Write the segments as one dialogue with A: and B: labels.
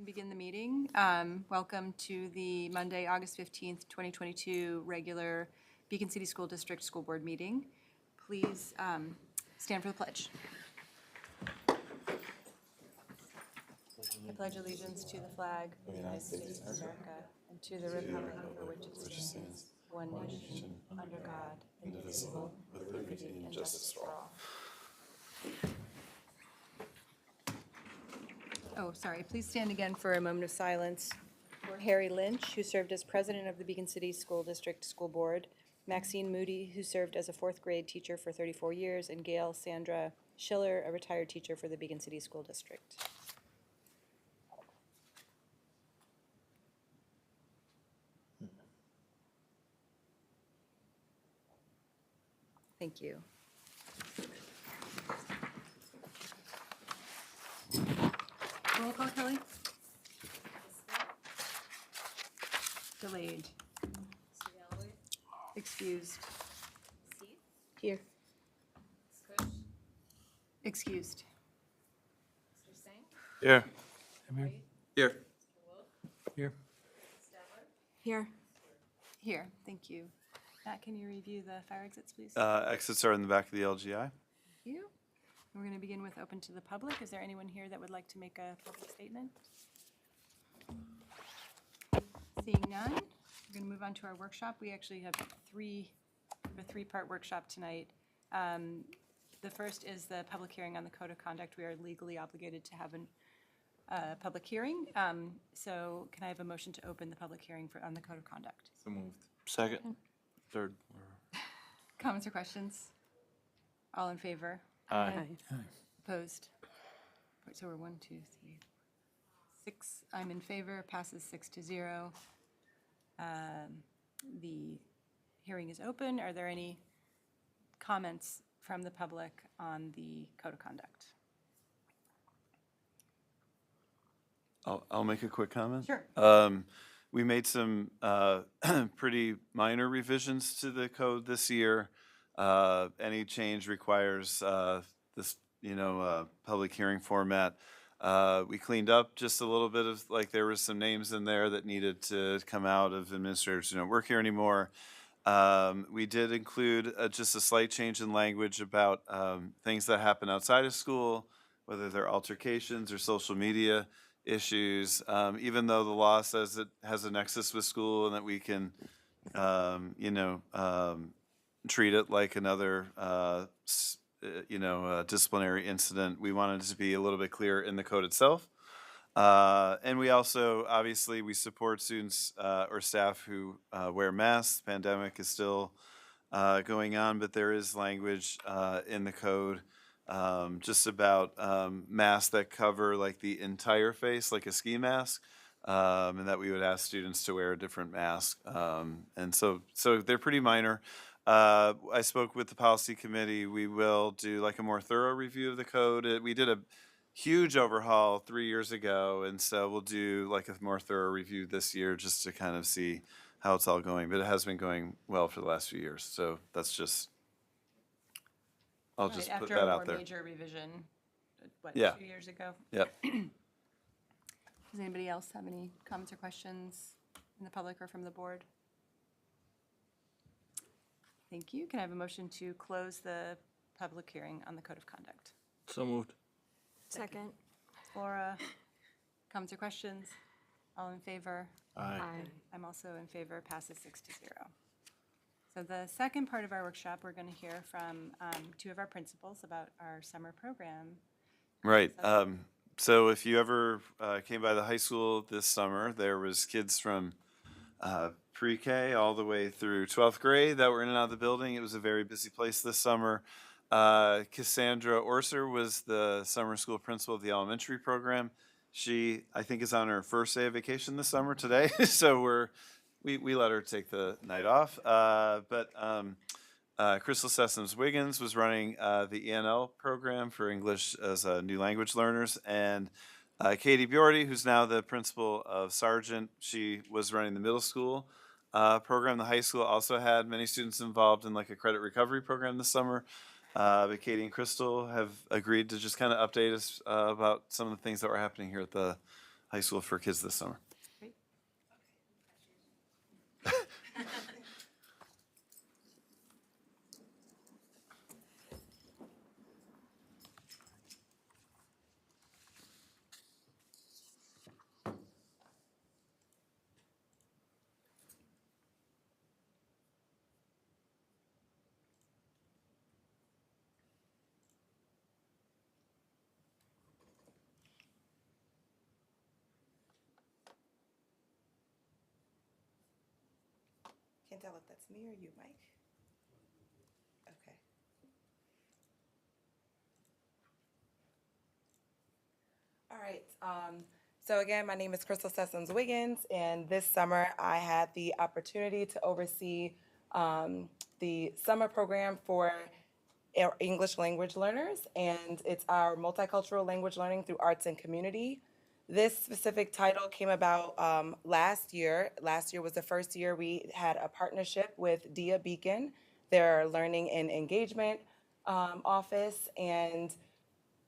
A: Begin the meeting. Welcome to the Monday, August 15th, 2022 regular Beacon City School District School Board meeting. Please stand for the pledge. I pledge allegiance to the flag of the United States of America and to the republic for which it stands, one nation, under God, indivisible, with liberty and justice for all. Oh, sorry. Please stand again for a moment of silence for Harry Lynch, who served as president of the Beacon City School District School Board, Maxine Moody, who served as a fourth grade teacher for 34 years, and Gail Sandra Schiller, a retired teacher for the Beacon City School District. Thank you. Roll call, Kelly? Delayed.
B: Mr. Galloway?
A: Excused.
B: Seat?
A: Here.
B: Ms. Cush?
A: Excused.
B: Mr. Singh?
C: Here.
B: White?
C: Here.
B: Mr. Wolf?
C: Here.
B: Ms. Statler?
A: Here. Here, thank you. Matt, can you review the fire exits, please?
C: Exits are in the back of the LGI.
A: Thank you. We're going to begin with open to the public. Is there anyone here that would like to make a public statement? Seeing none, we're going to move on to our workshop. We actually have a three-part workshop tonight. The first is the public hearing on the code of conduct. We are legally obligated to have a public hearing. So can I have a motion to open the public hearing on the code of conduct?
C: So moved. Second. Third.
A: Comments or questions? All in favor?
C: Aye.
A: Opposed? So we're 1, 2, 3, 6. I'm in favor, passes 6-0. The hearing is open. Are there any comments from the public on the code of conduct?
C: I'll make a quick comment.
A: Sure.
C: We made some pretty minor revisions to the code this year. Any change requires this, public hearing format. We cleaned up just a little bit of, there was some names in there that needed to come out of administrators who don't work here anymore. We did include just a slight change in language about things that happen outside of school, whether they're altercations or social media issues, even though the law says it has a nexus with school and that we can, treat it like another, disciplinary incident. We wanted it to be a little bit clearer in the code itself. And we also, obviously, we support students or staff who wear masks. The pandemic is still going on, but there is language in the code just about masks that cover the entire face, like a ski mask, and that we would ask students to wear a different mask. And so they're pretty minor. I spoke with the policy committee. We will do a more thorough review of the code. We did a huge overhaul 3 years ago, and so we'll do a more thorough review this year just to kind of see how it's all going. But it has been going well for the last few years, so that's just. I'll just put that out there.
A: After a more major revision,
C: Yeah.
A: 2 years ago?
C: Yep.
A: Does anybody else have any comments or questions in the public or from the board? Thank you. Can I have a motion to close the public hearing on the code of conduct?
C: So moved.
B: Second.
A: Laura, comments or questions? All in favor?
C: Aye.
A: I'm also in favor, passes 6-0. So the second part of our workshop, we're going to hear from two of our principals about our summer program.
C: Right. So if you ever came by the high school this summer, there was kids from pre-K all the way through 12th grade that were in and out of the building. It was a very busy place this summer. Cassandra Orser was the summer school principal of the elementary program. She, I think, is on her first day of vacation this summer today, so we let her take the night off. But Crystal Sessoms-Wiggins was running the ENL program for English as new language learners, and Katie Bjordy, who's now the principal of Sargent, she was running the middle school program. The high school also had many students involved in a credit recovery program this summer. But Katie and Crystal have agreed to just kind of update us about some of the things that were happening here at the high school for kids this summer.
A: Great.
D: Can't tell if that's me or you, Mike. Okay. All right. So again, my name is Crystal Sessoms Wiggins, and this summer I had the opportunity to oversee the summer program for our English language learners, and it's our multicultural language learning through arts and community. This specific title came about last year. Last year was the first year we had a partnership with Dia Beacon, their learning and engagement office, and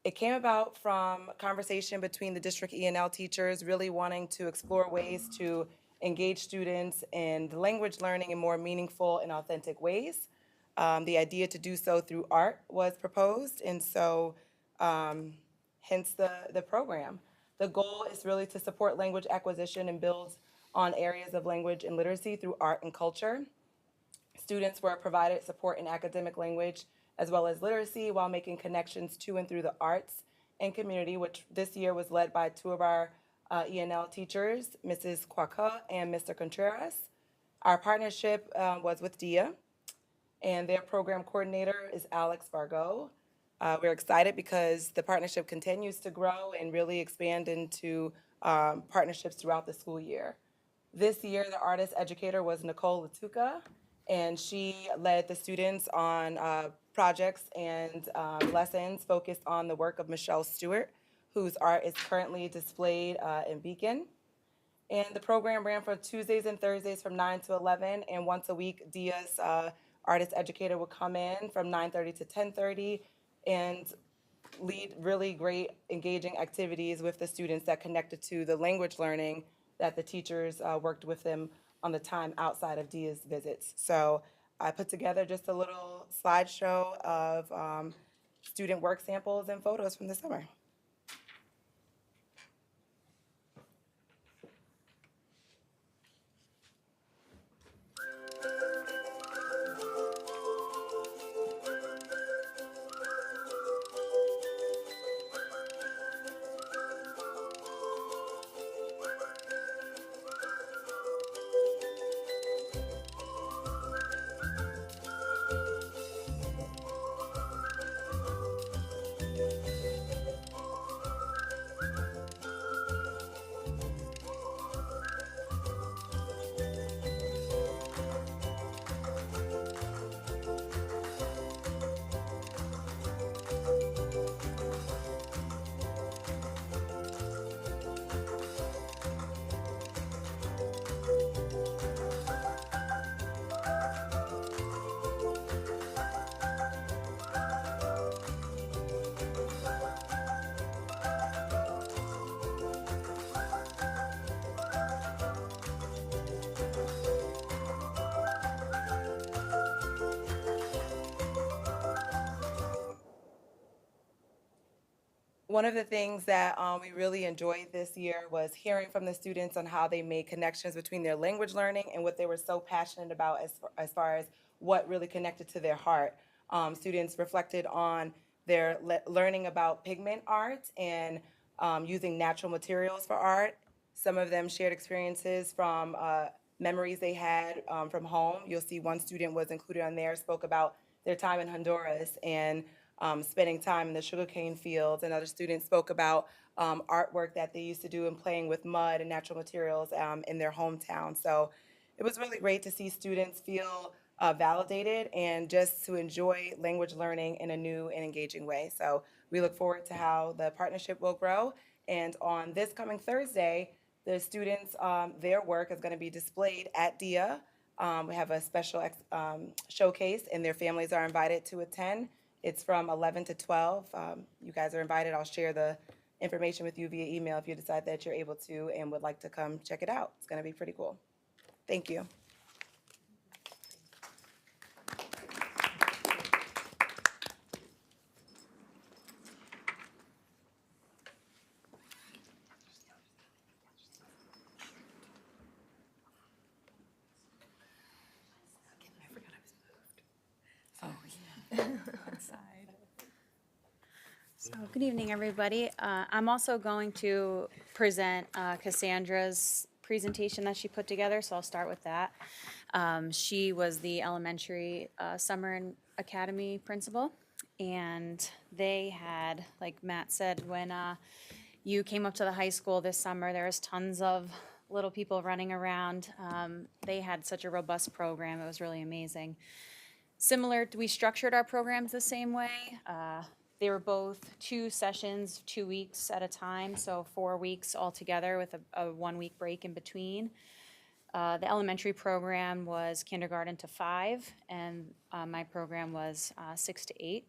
D: it came about from conversation between the district E&L teachers really wanting to explore ways to engage students in the language learning in more meaningful and authentic ways. The idea to do so through art was proposed, and so hence the program. The goal is really to support language acquisition and build on areas of language and literacy through art and culture. Students were provided support in academic language as well as literacy while making connections to and through the arts and community, which this year was led by two of our E&L teachers, Mrs. Kwaka and Mr. Contreras. Our partnership was with DIA, and their program coordinator is Alex Vargo. We're excited because the partnership continues to grow and really expand into partnerships throughout the school year. This year, the artist educator was Nicole Latuka, and she led the students on projects and lessons focused on the work of Michelle Stewart, whose art is currently displayed in Beacon. And the program ran for Tuesdays and Thursdays from 9 to 11, and once a week, Dia's artist educator would come in from 9:30 to 10:30 and lead really great engaging activities with the students that connected to the language learning that the teachers worked with them on the time outside of Dia's visits. So I put together just a little slideshow of student work samples and photos from the summer. One of the things that we really enjoyed this year was hearing from the students on how they made connections between their language learning and what they were so passionate about as far as what really connected to their heart. Students reflected on their learning about pigment art and using natural materials for art. Some of them shared experiences from memories they had from home. You'll see one student was included on there, spoke about their time in Honduras and spending time in the sugarcane fields, and other students spoke about artwork that they used to do and playing with mud and natural materials in their hometown. So it was really great to see students feel validated and just to enjoy language learning in a new and engaging way. So we look forward to how the partnership will grow. And on this coming Thursday, the students, their work is going to be displayed at DIA. We have a special showcase, and their families are invited to attend. It's from 11 to 12. You guys are invited. I'll share the information with you via email if you decide that you're able to and would like to come check it out. It's going to be pretty cool. Thank you.
E: So, good evening, everybody. I'm also going to present Cassandra's presentation that she put together, so I'll start with that. She was the elementary summer and academy principal, and they had, like Matt said, when you came up to the high school this summer, there was tons of little people running around. They had such a robust program. It was really amazing. We structured our programs the same way. They were both 2 sessions, 2 weeks at a time, so 4 weeks altogether with a 1 week break in between. The elementary program was kindergarten to 5, and my program was 6 to 8.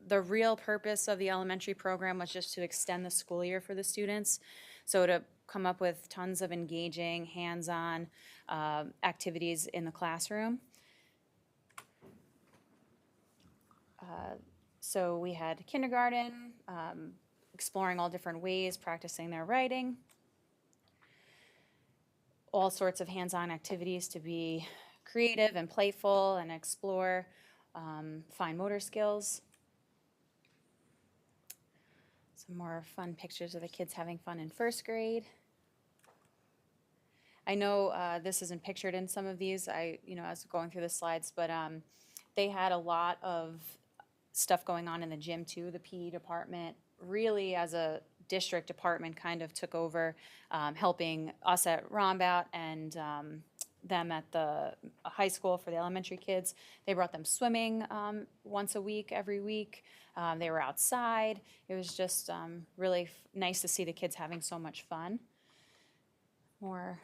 E: The real purpose of the elementary program was just to extend the school year for the students, so to come up with tons of engaging, hands-on activities in the classroom. So we had kindergarten, exploring all different ways, practicing their writing, all sorts of hands-on activities to be creative and playful and explore fine motor skills. Some more fun pictures of the kids having fun in first grade. I know this isn't pictured in some of these, I was going through the slides, but they had a lot of stuff going on in the gym too. The PE department really, as a district department, kind of took over, helping us at Rombout and them at the high school for the elementary kids. They brought them swimming once a week, every week. They were outside. It was just really nice to see the kids having so much fun. More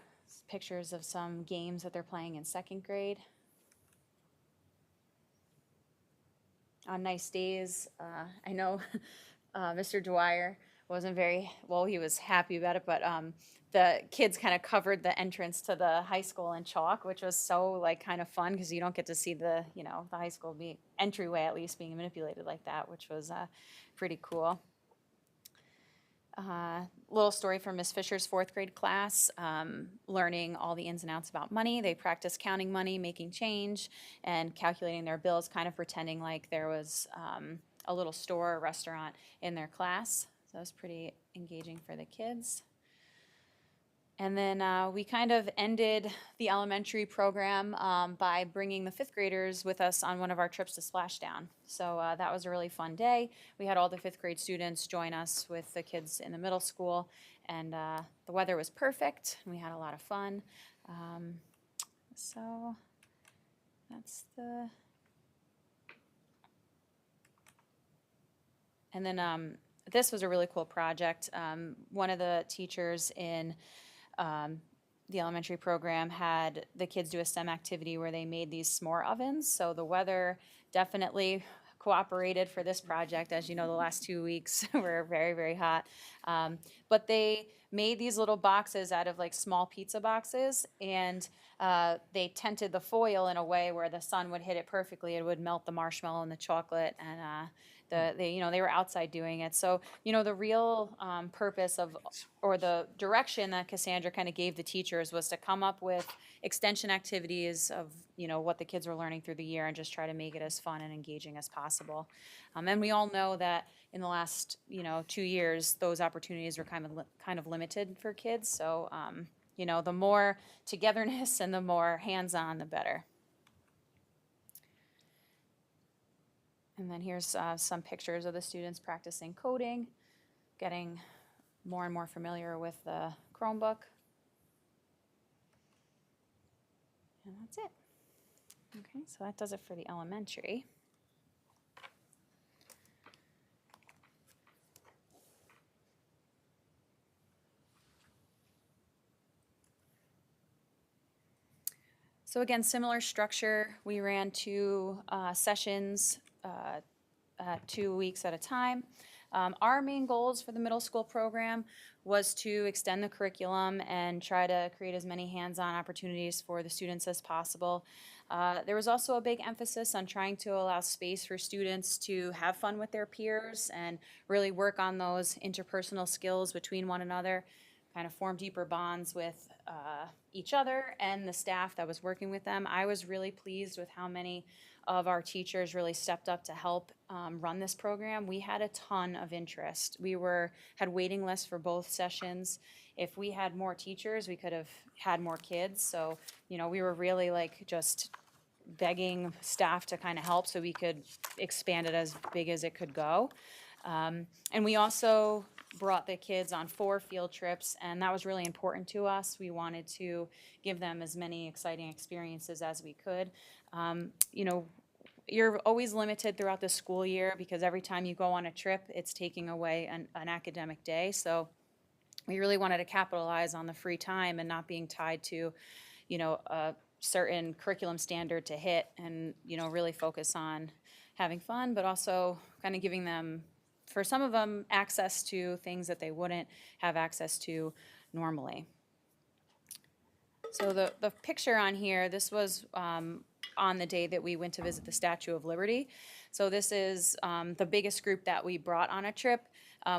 E: pictures of some games that they're playing in second grade. On nice days, I know Mr. Dwyer wasn't very, well, he was happy about it, but the kids kind of covered the entrance to the high school in chalk, which was so kind of fun because you don't get to see the high school entryway at least being manipulated like that, which was pretty cool. Little story from Miss Fisher's 4th grade class, learning all the ins and outs about money. They practiced counting money, making change, and calculating their bills, kind of pretending like there was a little store or restaurant in their class. So that was pretty engaging for the kids. And then we kind of ended the elementary program by bringing the 5th graders with us on one of our trips to Splashdown. So that was a really fun day. We had all the 5th grade students join us with the kids in the middle school, and the weather was perfect. And we had a lot of fun. So that's the... And then this was a really cool project. One of the teachers in the elementary program had the kids do a STEM activity where they made these s'more ovens. So the weather definitely cooperated for this project. As you know, the last 2 weeks were very, very hot. But they made these little boxes out of small pizza boxes, and they tented the foil in a way where the sun would hit it perfectly. It would melt the marshmallow and the chocolate, and they were outside doing it. So, the real purpose or the direction that Cassandra kind of gave the teachers was to come up with extension activities of, what the kids were learning through the year and just try to make it as fun and engaging as possible. And we all know that in the last, 2 years, those opportunities were kind of limited for kids. So, the more togetherness and the more hands-on, the better. And then here's some pictures of the students practicing coding, getting more and more familiar with the Chromebook. And that's it. Okay, so that does it for the elementary. So again, similar structure. We ran 2 sessions 2 weeks at a time. Our main goals for the middle school program was to extend the curriculum and try to create as many hands-on opportunities for the students as possible. There was also a big emphasis on trying to allow space for students to have fun with their peers and really work on those interpersonal skills between one another, kind of form deeper bonds with each other and the staff that was working with them. I was really pleased with how many of our teachers really stepped up to help run this program. We had a ton of interest. We had waiting lists for both sessions. If we had more teachers, we could have had more kids. So, we were really like just begging staff to kind of help so we could expand it as big as it could go. And we also brought the kids on 4 field trips, and that was really important to us. We wanted to give them as many exciting experiences as we could. You're always limited throughout the school year because every time you go on a trip, it's taking away an academic day. So we really wanted to capitalize on the free time and not being tied to, a certain curriculum standard to hit and, really focus on having fun, but also kind of giving them, for some of them, access to things that they wouldn't have access to normally. So the picture on here, this was on the day that we went to visit the Statue of Liberty. So this is the biggest group that we brought on a trip.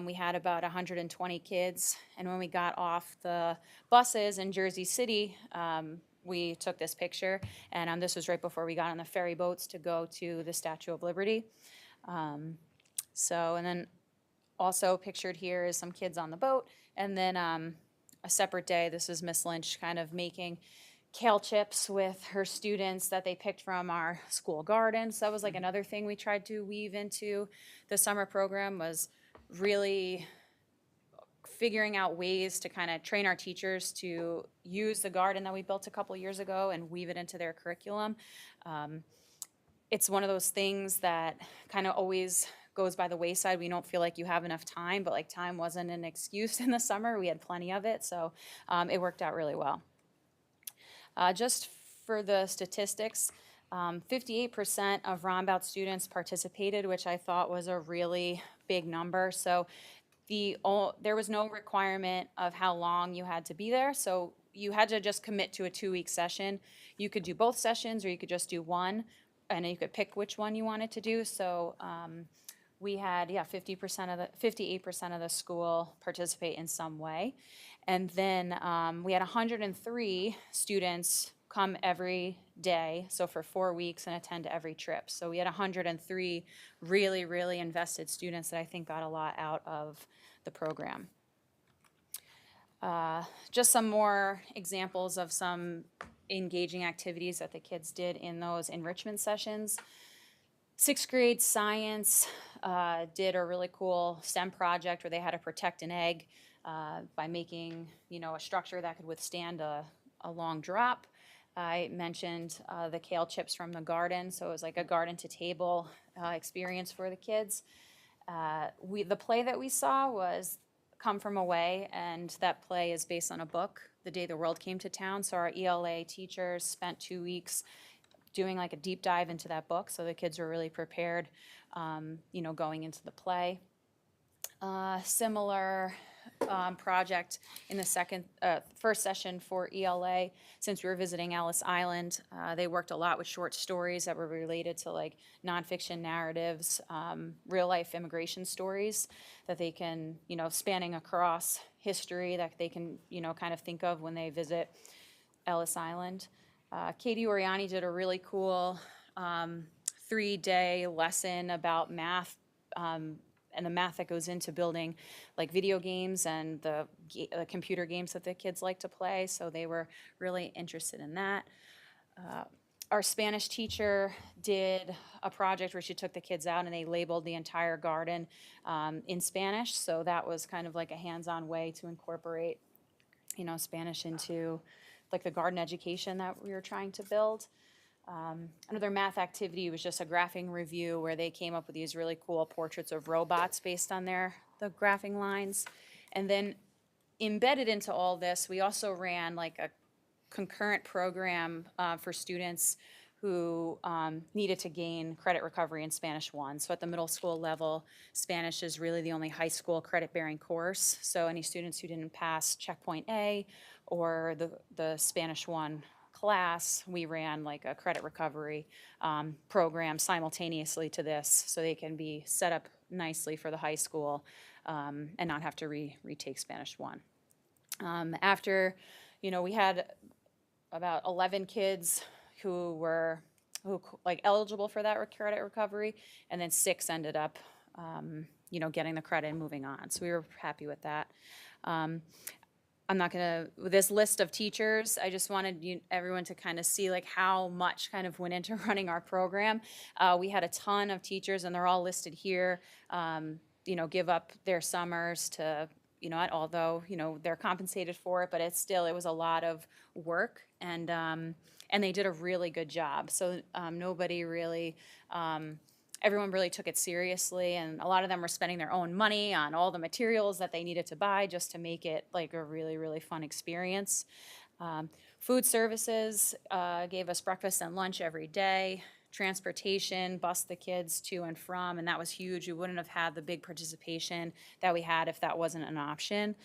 E: We had about 120 kids, and when we got off the buses in Jersey City, we took this picture, and this was right before we got on the ferry boats to go to the Statue of Liberty. And then also pictured here is some kids on the boat, and then a separate day, this is Miss Lynch kind of making kale chips with her students that they picked from our school garden. So that was like another thing we tried to weave into the summer program, was really figuring out ways to kind of train our teachers to use the garden that we built a couple years ago and weave it into their curriculum. It's one of those things that kind of always goes by the wayside. We don't feel like you have enough time, but like time wasn't an excuse in the summer. We had plenty of it, so it worked out really well. Just for the statistics, 58% of Rombout students participated, which I thought was a really big number. So there was no requirement of how long you had to be there, so you had to just commit to a 2-week session. You could do both sessions, or you could just do one, and you could pick which one you wanted to do. So we had 58% of the school participate in some way. And then we had 103 students come every day, so for 4 weeks, and attend every trip. So we had 103 really, really invested students that I think got a lot out of the program. Just some more examples of some engaging activities that the kids did in those enrichment sessions. 6th grade science did a really cool STEM project where they had to protect an egg by making, a structure that could withstand a long drop. I mentioned the kale chips from the garden, so it was like a garden to table experience for the kids. The play that we saw was Come From Away, and that play is based on a book, The Day the World Came to Town. So our ELA teachers spent 2 weeks doing like a deep dive into that book, so the kids were really prepared, going into the play. Similar project in the first session for ELA, since we were visiting Ellis Island. They worked a lot with short stories that were related to like nonfiction narratives, real life immigration stories that they can, spanning across history that they can, kind of think of when they visit Ellis Island. Katie Oriani did a really cool 3-day lesson about math, and the math that goes into building like video games and the computer games that the kids like to play. So they were really interested in that. Our Spanish teacher did a project where she took the kids out and they labeled the entire garden in Spanish. So that was kind of like a hands-on way to incorporate, Spanish into like the garden education that we were trying to build. Another math activity was just a graphing review where they came up with these really cool portraits of robots based on the graphing lines. And then embedded into all this, we also ran like a concurrent program for students who needed to gain credit recovery in Spanish 1. So at the middle school level, Spanish is really the only high school credit-bearing course. So any students who didn't pass Checkpoint A or the Spanish 1 class, we ran like a credit recovery program simultaneously to this, so they can be set up nicely for the high school and not have to retake Spanish 1. After, we had about 11 kids who were like eligible for that credit recovery, and then 6 ended up, getting the credit and moving on. So we were happy with that. I'm not gonna, with this list of teachers, I just wanted everyone to kind of see like how much kind of went into running our program. We had a ton of teachers, and they're all listed here, give up their summers to, although, they're compensated for it, but it was a lot of work, and they did a really good job. So nobody really, everyone really took it seriously, and a lot of them were spending their own money on all the materials that they needed to buy just to make it like a really, really fun experience. Food services gave us breakfast and lunch every day. Transportation, bused the kids to and from, and that was huge. We wouldn't have had the big participation that we had if that wasn't an option.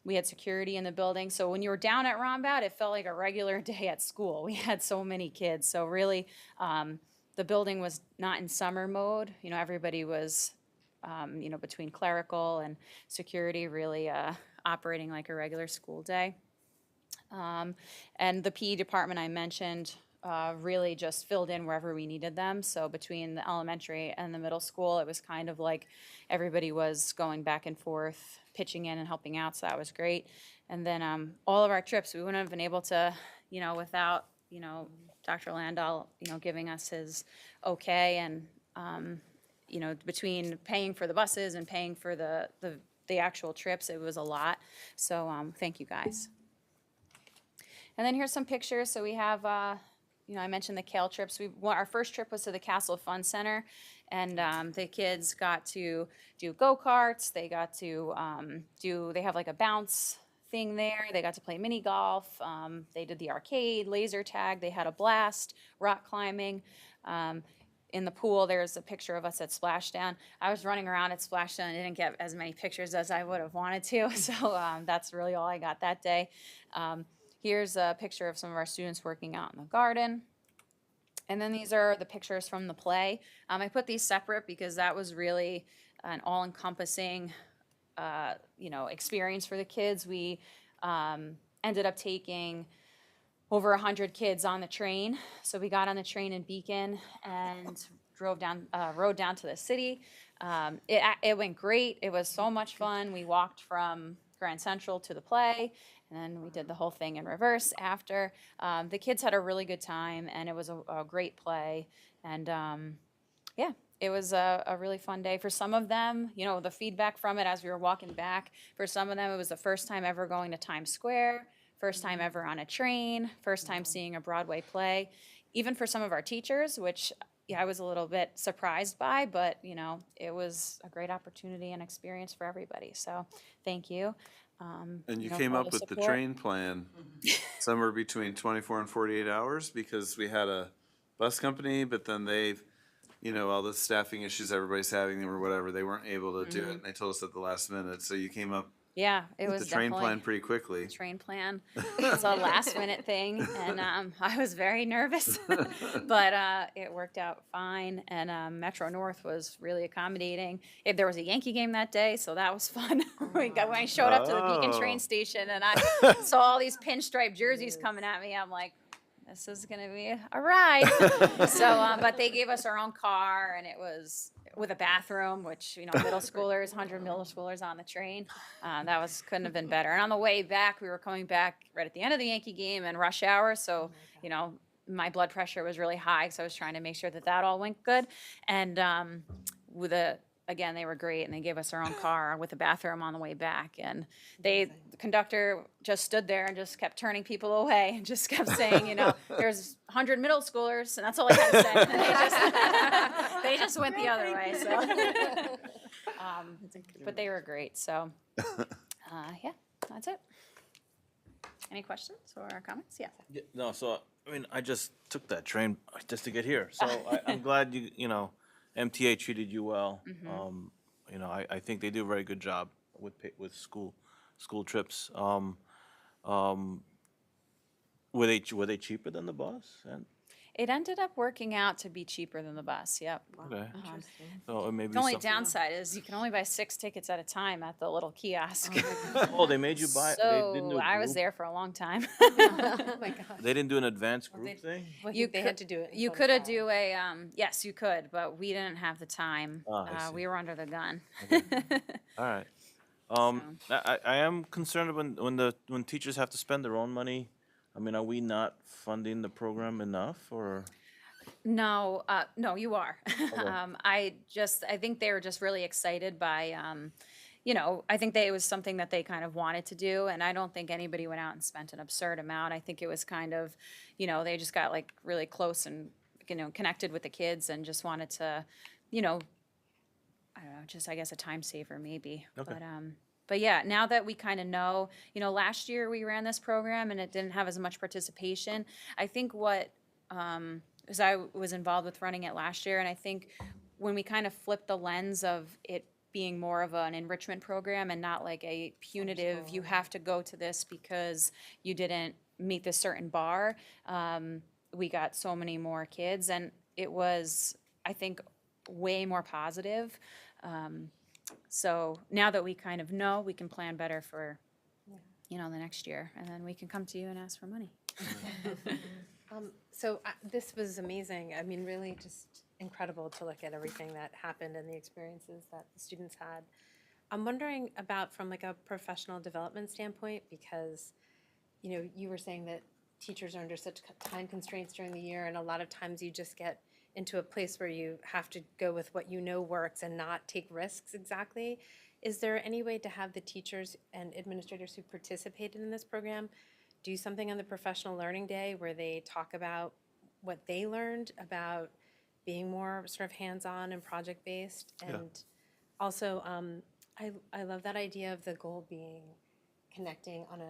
E: We had security in the building, so when you were down at Rombat, it felt like a regular day at school. We had so many kids, so really, the building was not in summer mode. Everybody was, between clerical and security, really operating like a regular school day. And the PE department I mentioned really just filled in wherever we needed them. So between the elementary and the middle school, it was kind of like everybody was going back and forth, pitching in and helping out, so that was great. And then all of our trips, we wouldn't have been able to, without, Dr. Landau, giving us his okay, and, between paying for the buses and paying for the actual trips, it was a lot. So thank you guys. And then here's some pictures. So we have, I mentioned the Kale trips. Our first trip was to the Castle Fun Center, and the kids got to do go-karts. They got to they have like a bounce thing there. They got to play mini golf. They did the arcade, laser tag. They had a blast, rock climbing. In the pool, there's a picture of us at Splashdown. I was running around at Splashdown and didn't get as many pictures as I would have wanted to, so that's really all I got that day. Here's a picture of some of our students working out in the garden. And then these are the pictures from the play. I put these separate because that was really an all-encompassing, experience for the kids. We ended up taking over 100 kids on the train. So we got on the train in Beacon and rode down to the city. It went great. It was so much fun. We walked from Grand Central to the play, and then we did the whole thing in reverse after. The kids had a really good time, and it was a great play. And it was a really fun day. For some of them, the feedback from it as we were walking back, for some of them it was the first time ever going to Times Square, first time ever on a train, first time seeing a Broadway play. Even for some of our teachers, which I was a little bit surprised by, but it was a great opportunity and experience for everybody. So thank you.
C: And you
E: for
C: came
E: all
C: up with the
E: support.
C: train plan somewhere between 24 and 48 hours, because we had a bus company, but then they've, all the staffing issues everybody's having or whatever, they weren't able to do it, and they told us at the last minute. So you came up
E: Yeah, it
C: with
E: was
C: the train
E: definitely
C: plan pretty quickly.
E: train plan. It was a last minute thing, and I was very nervous, but it worked out fine. And Metro North was really accommodating. There was a Yankee game that day, so that was fun. When I showed up to the Beacon train station, and I saw all these pinstripe jerseys coming at me, I'm like, this is gonna be a ride. So, but they gave us our own car, and it was with a bathroom, which middle schoolers, 100 middle schoolers on the train. That couldn't have been better. And on the way back, we were coming back right at the end of the Yankee game and rush hour, so my blood pressure was really high, so I was trying to make sure that all went good. And again, they were great, and they gave us our own car with a bathroom on the way back. And the conductor just stood there and just kept turning people away and just kept saying, there's 100 middle schoolers, and that's all I had to say. And they just went the other way. So, but they were great. So, that's it. Any questions or comments? Yeah.
F: No, so I mean, I just took that train just to get here, so I'm glad MTA treated you well. I think they do a very good job with school trips. Were they cheaper than the bus? And
E: It ended up working out to be cheaper than the bus, yep.
F: okay, so maybe
E: The only
F: something-
E: downside is you can only buy 6 tickets at a time at the little kiosk.
F: Oh, they made you buy. They didn't do
E: So
F: a
E: I was
F: group?
E: there for a long time.
B: Oh my gosh.
F: They didn't do an advanced group thing.
B: Well,
E: You
B: they had to do it.
E: You
B: until
E: could have
B: fall.
E: do a, yes, you could, but we didn't have the time.
F: I see.
E: We were under the gun.
F: All right. I am concerned when teachers have to spend their own money. I mean, are we not funding the program enough, or?
E: No, no, you are. I think they were just really excited by, I think it was something that they kind of wanted to do, and I don't think anybody went out and spent an absurd amount. I think it was kind of, they just got like really close and, connected with the kids and just wanted to, I don't know, just I guess a time saver maybe.
F: Okay.
E: But yeah, now that we kind of know, last year we ran this program and it didn't have as much participation. I think because I was involved with running it last year, and I think when we kind of flipped the lens of it being more of an enrichment program and not like a punitive, you have to go to this because you didn't meet this certain bar, we got so many more kids, and it was, I think, way more positive. So now that we kind of know, we can plan better for, the next year, and then we can come to you and ask for money.
B: So this was amazing. I mean, really just incredible to look at everything that happened and the experiences that the students had. I'm wondering about from like a professional development standpoint, because, you were saying that teachers are under such time constraints during the year, and a lot of times you just get into a place where you have to go with what works and not take risks exactly. Is there any way to have the teachers and administrators who participated in this program do something on the professional learning day where they talk about what they learned about being more sort of hands-on and project-based? And also, I love that idea of the goal being connecting on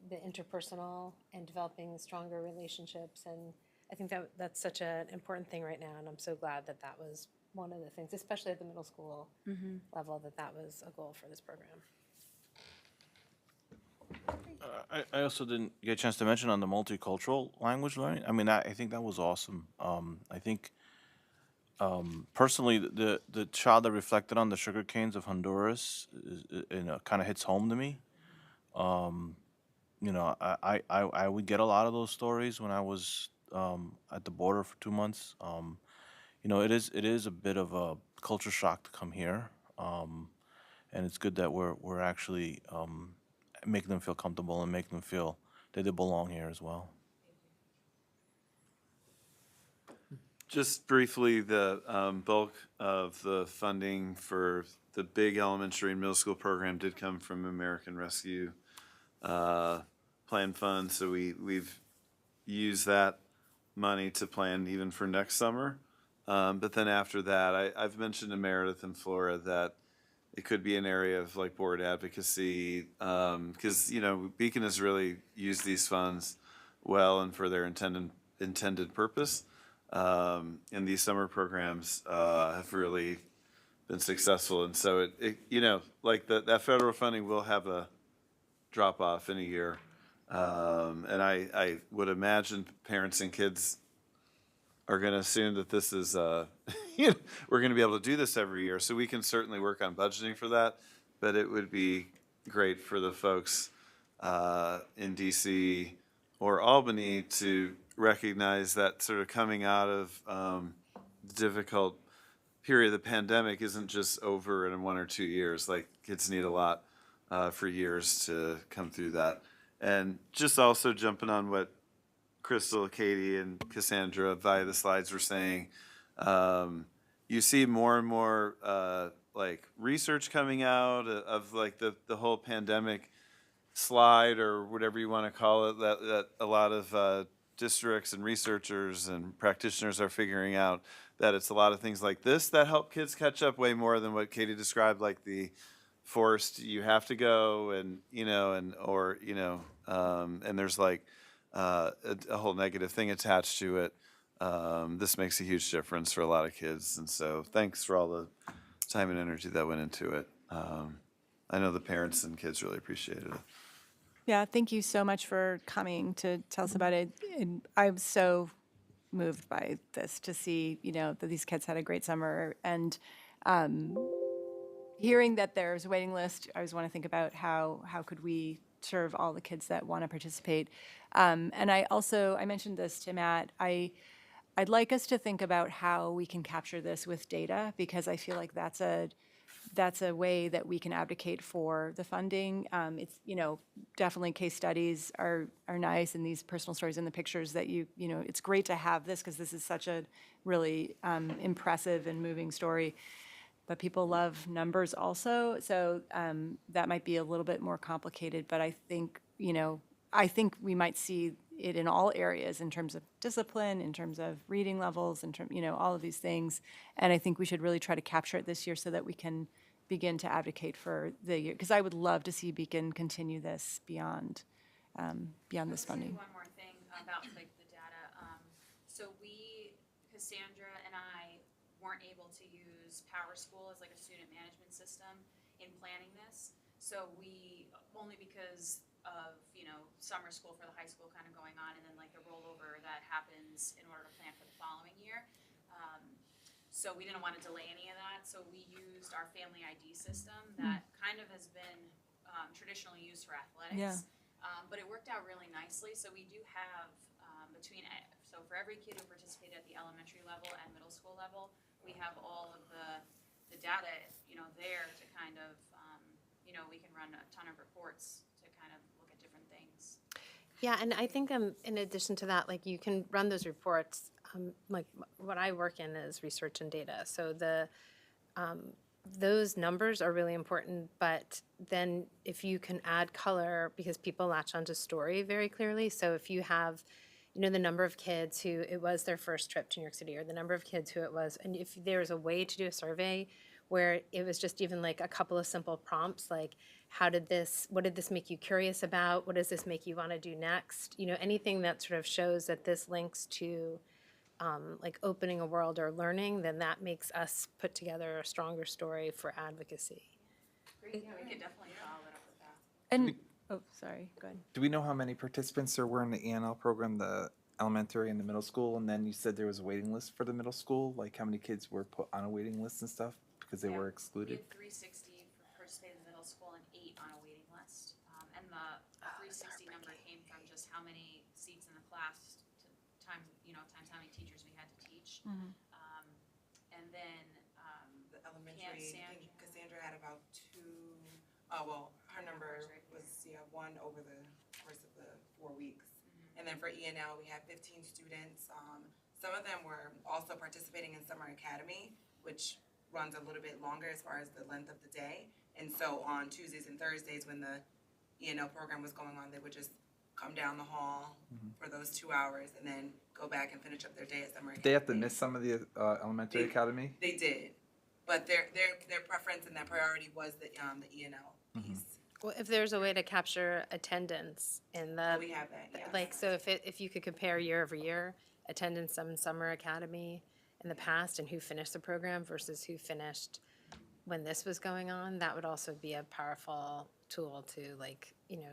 B: the interpersonal and developing stronger relationships. And I think that's such an important thing right now, and I'm so glad that was one of the things, especially at the middle school level, that was a goal for this program.
F: I also didn't get a chance to mention on the multicultural language learning. I mean, I think that was awesome. I think personally, the child that reflected on the sugar canes of Honduras, kind of hits home to me. I would get a lot of those stories when I was at the border for 2 months. It is a bit of a culture shock to come here, and it's good that we're actually making them feel comfortable and making them feel that they belong here as well.
C: Just briefly, the bulk of the funding for the big elementary and middle school program did come from American Rescue Plan Fund, so we've used that money to plan even for next summer. But then after that, I've mentioned to Meredith and Flora that it could be an area of like board advocacy, because Beacon has really used these funds well and for their intended purpose. And these summer programs have really been successful, and so like that federal funding will have a drop off in a year, and I would imagine parents and kids are going to assume that this is we're going to be able to do this every year, so we can certainly work on budgeting for that. But it would be great for the folks in DC or Albany to recognize that sort of coming out of the difficult period of the pandemic isn't just over in 1 or 2 years. Like, kids need a lot for years to come through that. And just also jumping on what Crystal, Katie, and Cassandra via the slides were saying, you see more and more like research coming out of like the whole pandemic slide or whatever you want to call it, that a lot of districts and researchers and practitioners are figuring out that it's a lot of things like this that help kids catch up way more than what Katie described, like the forced you have to go and and there's like a whole negative thing attached to it. This makes a huge difference for a lot of kids, and so thanks for all the time and energy that went into it. I know the parents and kids really appreciated it.
A: Yeah, thank you so much for coming to tell us about it. And I'm so moved by this to see, that these kids had a great summer. And hearing that there's a waiting list, I always want to think about how could we serve all the kids that want to participate. And I mentioned this to Matt, I'd like us to think about how we can capture this with data, because I feel like that's a way that we can advocate for the funding. It's, definitely case studies are nice, and these personal stories and the pictures that it's great to have this, because this is such a really impressive and moving story. But people love numbers also, so that might be a little bit more complicated. But I think, we might see it in all areas in terms of discipline, in terms of reading levels, in terms, all of these things. And I think we should really try to capture it this year so that we can begin to advocate for the year. Because I would love to see Beacon continue this beyond this funding.
G: One more thing about like the data. So Cassandra and I weren't able to use PowerSchool as like a student management system in planning this. So only because of, summer school for the high school kind of going on, and then like the rollover that happens in order to plan for the following year. So we didn't want to delay any of that. So we used our Family ID system that kind of has been traditionally used for athletics.
A: Yeah.
G: But it worked out really nicely. So we do have so for every kid who participated at the elementary level and middle school level, we have all of the data, there to kind of, we can run a ton of reports to kind of look at different things.
B: Yeah, and I think in addition to that, like you can run those reports. Like what I work in is research and data, so those numbers are really important. But then if you can add color, because people latch onto story very clearly. So if you have, the number of kids who it was their first trip to New York City, or the number of kids who it was, and if there's a way to do a survey where it was just even like a couple of simple prompts, like what did this make you curious about? What does this make you want to do next? Anything that sort of shows that this links to like opening a world or learning, then that makes us put together a stronger story for advocacy.
G: Great, yeah, we could definitely follow it up with that.
A: And, sorry, go ahead.
H: Do we know how many participants there were in the ENL program, the elementary and the middle school? And then you said there was a waiting list for the middle school. Like how many kids were put on a waiting list and stuff because they
G: Yeah,
H: were
G: We
H: excluded?
G: had 360 participated in the middle school and 8 on a waiting list. And the 360 number came from just how many seats in the class times how many teachers we had to teach. And then
D: The elementary, I think Cassandra had about her number was, 1 over the course of the 4 weeks. And then for ENL, we had 15 students. Some of them were also participating in Summer Academy, which runs a little bit longer as far as the length of the day. And so on Tuesdays and Thursdays when the ENL program was going on, they would just come down the hall for those 2 hours and then go back and finish up their day at Summer Academy.
H: Did they have to miss some of the elementary academy?
D: They did, but their preference and their priority was the ENL piece.
B: Well, if there's a way to capture attendance in the,
D: We have that, yes.
B: like, so if you could compare year over year, attendance in Summer Academy in the past and who finished the program versus who finished when this was going on, that would also be a powerful tool to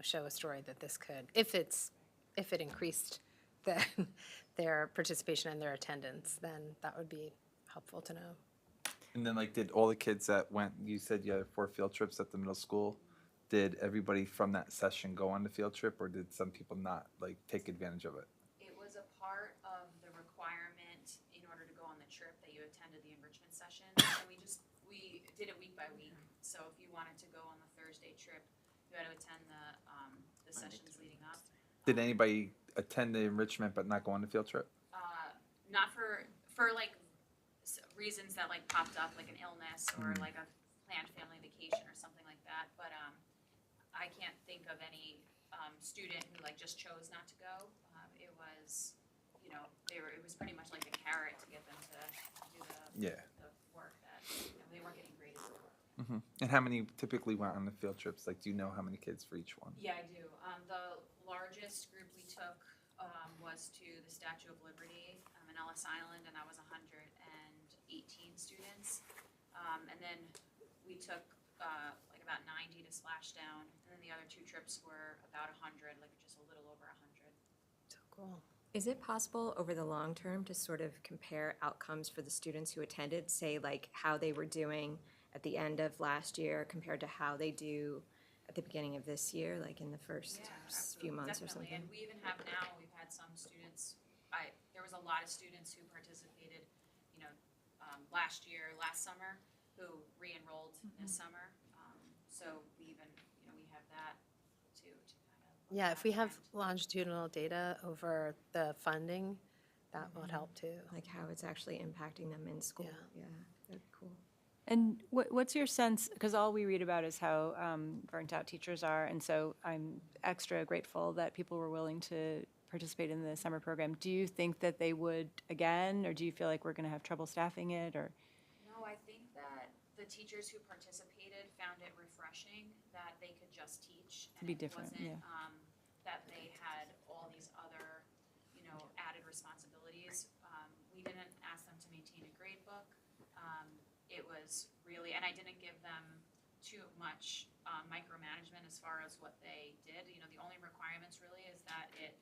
B: show a story that this could, if it increased their participation and their attendance, then that would be helpful to know.
H: And then did all the kids that went, you said you had 4 field trips at the middle school, did everybody from that session go on the field trip, or did some people not take advantage of it?
G: it was a part of the requirement in order to go on the trip that you attended the enrichment session. And we did it week by week. So if you wanted to go on the Thursday trip, you had to attend the sessions leading up.
H: Did anybody attend the enrichment but not go on the field trip?
G: Not for reasons that popped up, like an illness or like a planned family vacation or something like that. But I can't think of any student who just chose not to go. It was, it was pretty much like a carrot to get them to do the work that they weren't getting graded for.
H: And how many typically went on the field trips? Do you know how many kids for each one?
G: Yeah, I do. The largest group we took was to the Statue of Liberty in Ellis Island, and that was 118 students. And then we took like about 90 to Splashdown, and then the other 2 trips were about 100, like just a little over 100.
B: So cool.
I: Is it possible over the long term to sort of compare outcomes for the students who attended, say like how they were doing at the end of last year compared to how they do at the beginning of this year, like in the first few months or
G: Definitely,
I: something?
G: and we even have now, we've had some students, there was a lot of students who participated, you know, last summer, who re-enrolled this summer. So we even, you know, we have that too, to kind of. look
B: Yeah, if we
G: back
B: have
G: and-
B: longitudinal data over the funding, that would help too.
I: Like how it's actually impacting them in school?
B: Yeah.
I: Yeah, that'd be cool.
A: And what's your sense, because all we read about is how burnt out teachers are, and so I'm extra grateful that people were willing to participate in the summer program. Do you think that they would again, or do you feel like we're going to have trouble staffing it, or?
G: No, I think that the teachers who participated found it refreshing that they could just teach.
A: To be different,
G: And it
A: yeah.
G: wasn't, that they had all these other, you know, added responsibilities. We didn't ask them to maintain a grade book. It was really, and I didn't give them too much micromanagement as far as what they did. You know, the only requirements really is that it,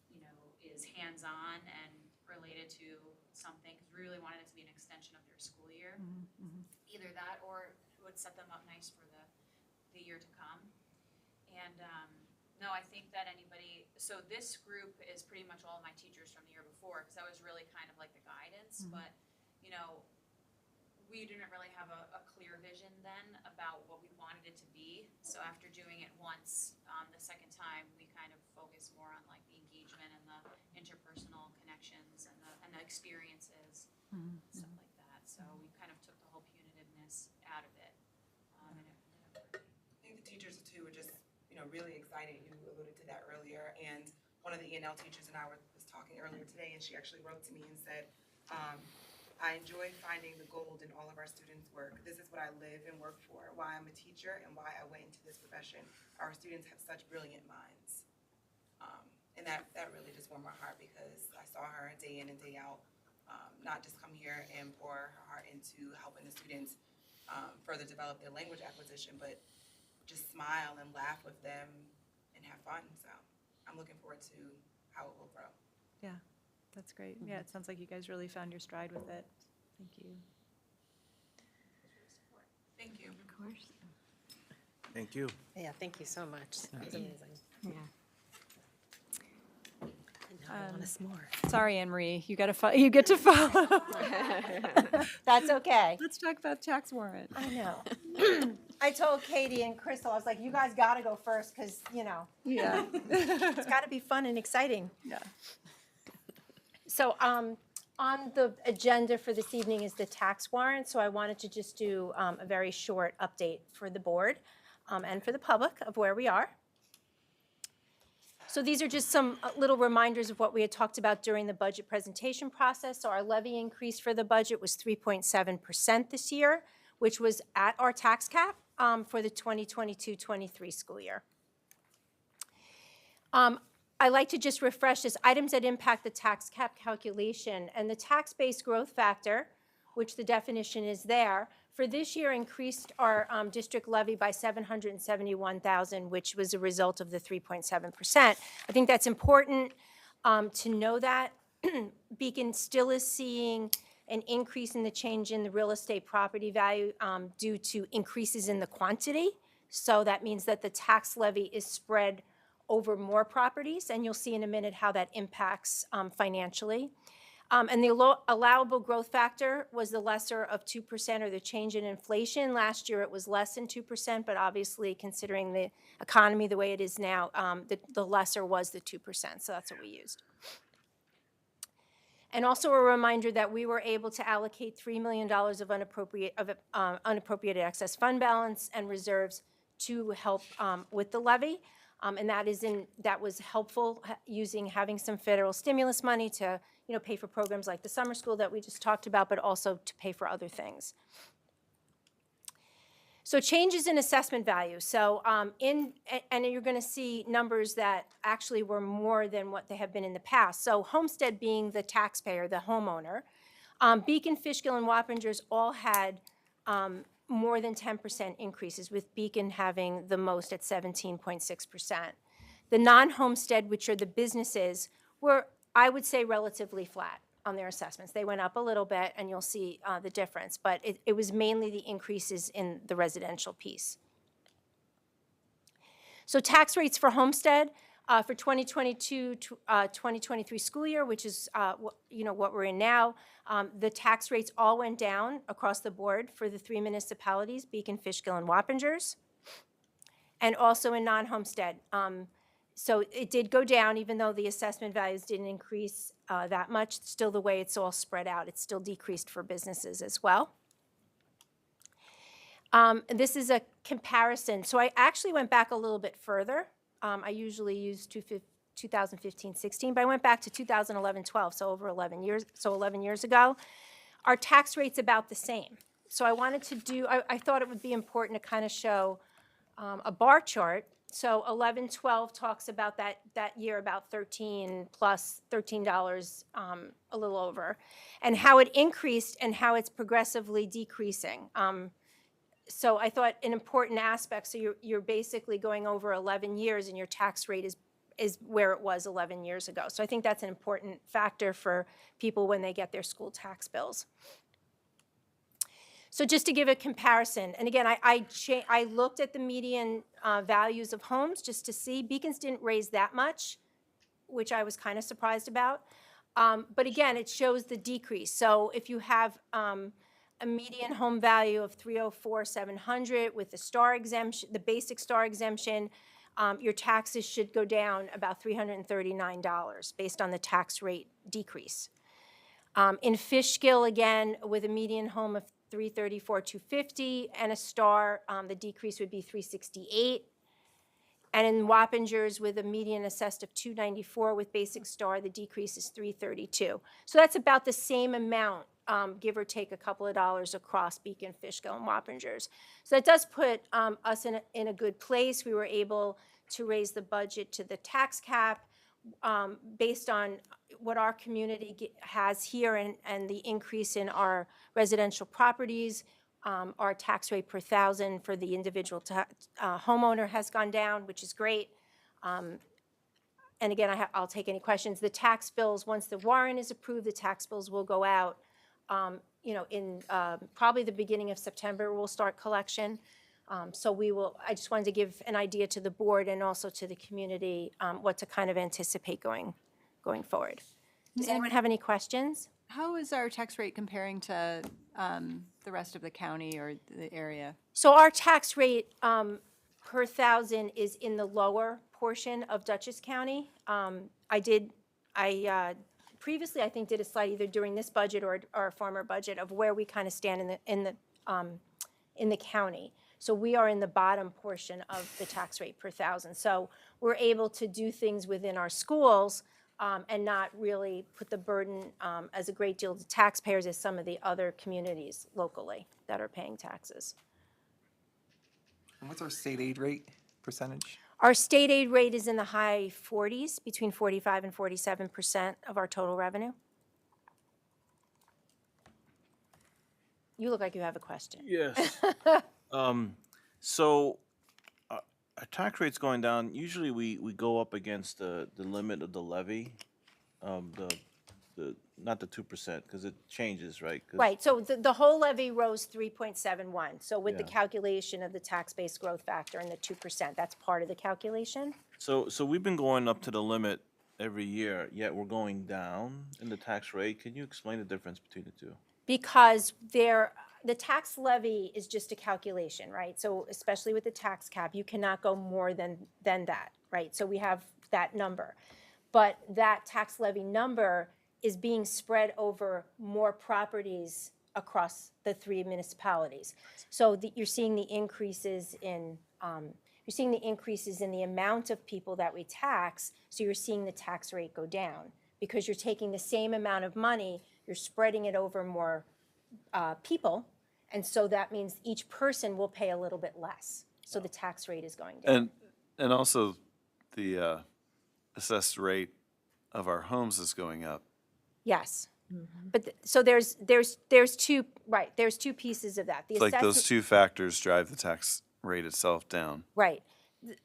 G: you know, is hands-on and related to something. 'Cause we really wanted it to be an extension of their school year. Either that or it would set them up nice for the year to come. And no, I think that anybody, so this group is pretty much all of my teachers from the year before, because that was really kind of like the guidance. But, you know, we didn't really have a clear vision then about what we wanted it to be. So after doing it once, the second time, we kind of focused more on like the engagement and the interpersonal connections and the experiences, stuff like that. So we kind of took the whole punitiveness out of it. And it ended up working.
D: I think the teachers too were just, you know, really excited. You alluded to that earlier. And one of the ENL teachers and I was talking earlier today, and she actually wrote to me and said, I enjoy finding the gold in all of our students' work. This is what I live and work for, why I'm a teacher and why I went into this profession. Our students have such brilliant minds. And that really just warmed my heart, because I saw her day in and day out, not just come here and pour her heart into helping the students further develop their language acquisition, but just smile and laugh with them and have fun. So I'm looking forward to how it will grow.
A: Yeah, that's great. Yeah, it sounds like you guys really found your stride with it. Thank you.
D: Thank you.
I: Of course.
F: Thank you.
B: Yeah, thank you so much. That was amazing.
I: Yeah.
B: And now I want us more.
A: Sorry, Anne Marie, you get to follow.
J: That's okay.
A: Let's talk about tax warrant.
J: I know. I told Katie and Crystal, I was like, you guys got to go first because, you know,
A: Yeah.
J: it's got to be fun and exciting.
A: Yeah.
J: So on the agenda for this evening is the tax warrant. So I wanted to just do a very short update for the board and for the public of where we are. So these are just some little reminders of what we had talked about during the budget presentation process. So our levy increase for the budget was 3.7% this year, which was at our tax cap for the 2022-23 school year. I like to just refresh this, items that impact the tax cap calculation, and the tax-based growth factor, which the definition is there, for this year increased our district levy by $771,000, which was a result of the 3.7%. I think that's important to know that. Beacon still is seeing an increase in the change in the real estate property value due to increases in the quantity. So that means that the tax levy is spread over more properties, and you'll see in a minute how that impacts financially. And the allowable growth factor was the lesser of 2%, or the change in inflation. Last year it was less than 2%, but obviously considering the economy the way it is now, the lesser was the 2%, so that's what we used. And also a reminder that we were able to allocate $3 million of unappropriated excess fund balance and reserves to help with the levy. And that was helpful, having some federal stimulus money to, pay for programs like the summer school that we just talked about, but also to pay for other things. So changes in assessment value. So and you're going to see numbers that actually were more than what they have been in the past. So Homestead being the taxpayer, the homeowner, Beacon, Fishkill, and Wappingers all had more than 10% increases, with Beacon having the most at 17.6%. The non-Homestead, which are the businesses, were, I would say, relatively flat on their assessments. They went up a little bit, and you'll see the difference, but it was mainly the increases in the residential piece. So tax rates for Homestead for 2022 to 2023 school year, which is what we're in now, the tax rates all went down across the board for the three municipalities, Beacon, Fishkill, and Wappingers, and also in non-Homestead. So it did go down, even though the assessment values didn't increase that much. Still, the way it's all spread out, it's still decreased for businesses as well. This is a comparison. So I actually went back a little bit further. I usually use 2015-16, but I went back to 2011-12, so over 11 years. So 11 years ago, our tax rate's about the same. So I wanted to do. I thought it would be important to kind of show a bar chart. So 11-12 talks about that year about $13 plus $13, a little over, and how it increased and how it's progressively decreasing. So I thought an important aspect, so you're basically going over 11 years and your tax rate is where it was 11 years ago. So I think that's an important factor for people when they get their school tax bills. So just to give a comparison, and again, I looked at the median values of homes just to see. Beacons didn't raise that much, which I was kind of surprised about. But again, it shows the decrease. So if you have a median home value of $304,700 with the star exemption, the basic star exemption, your taxes should go down about $339 based on the tax rate decrease. In Fishkill, again, with a median home of $334,250 and a star, the decrease would be $368. And in Wappingers, with a median assessed of $294 with basic star, the decrease is $332. So that's about the same amount, give or take a couple of dollars across Beacon, Fishkill, and Wappingers. So that does put us in a good place. We were able to raise the budget to the tax cap based on what our community has here and the increase in our residential properties. Our tax rate per thousand for the individual homeowner has gone down, which is great. And again, I'll take any questions. The tax bills, once the warrant is approved, the tax bills will go out. In probably the beginning of September, we'll start collection. So I just wanted to give an idea to the board and also to the community what to kind of anticipate going forward. Does anyone have any questions?
A: How is our tax rate comparing to the rest of the county or the area?
J: So our tax rate per thousand is in the lower portion of Dutchess County. I previously, I think, did a slide either during this budget or a former budget of where we kind of stand in the county. So we are in the bottom portion of the tax rate per thousand. So we're able to do things within our schools and not really put the burden as a great deal to taxpayers as some of the other communities locally that are paying taxes.
H: And what's our state aid rate percentage?
J: Our state aid rate is in the high 40s, between 45 and 47% of our total revenue. You look like you have a question.
F: Yes. So our tax rate's going down. Usually we go up against the limit of the levy, the not the 2%, because it changes, right? 'Cause-
J: Right, so the whole levy rose 3.71. So with the
F: Yeah.
J: calculation of the tax-based growth factor and the 2%, that's part of the calculation?
F: So we've been going up to the limit every year, yet we're going down in the tax rate. Can you explain the difference between the two?
J: Because the tax levy is just a calculation, right? So especially with the tax cap, you cannot go more than that, right? So we have that number. But that tax levy number is being spread over more properties across the three municipalities. So you're seeing the increases in the amount of people that we tax, so you're seeing the tax rate go down because you're taking the same amount of money, you're spreading it over more people, And so that means each person will pay a little bit less. So the tax rate is going down.
C: And also, the assessed rate of our homes is going up.
J: Yes. But, so there's two, right, there's two pieces of that. The
C: It's like those
J: assessment-
C: two factors drive the tax rate itself down.
J: Right.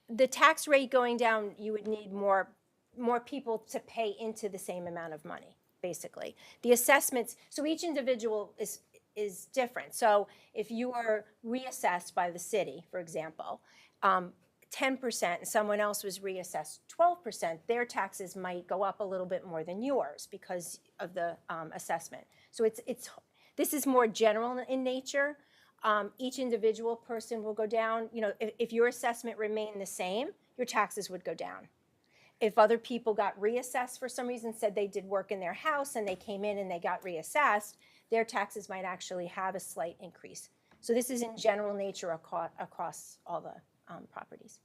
J: The tax rate going down, you would need more people to pay into the same amount of money, basically. The assessments, so each individual is different. So if you are reassessed by the city, for example, 10% and someone else was reassessed 12%, their taxes might go up a little bit more than yours because of the assessment. So this is more general in nature. Each individual person will go down. You know, if your assessment remained the same, your taxes would go down. If other people got reassessed for some reason, said they did work in their house and they came in and they got reassessed, their taxes might actually have a slight increase. So this is in general nature across all the properties.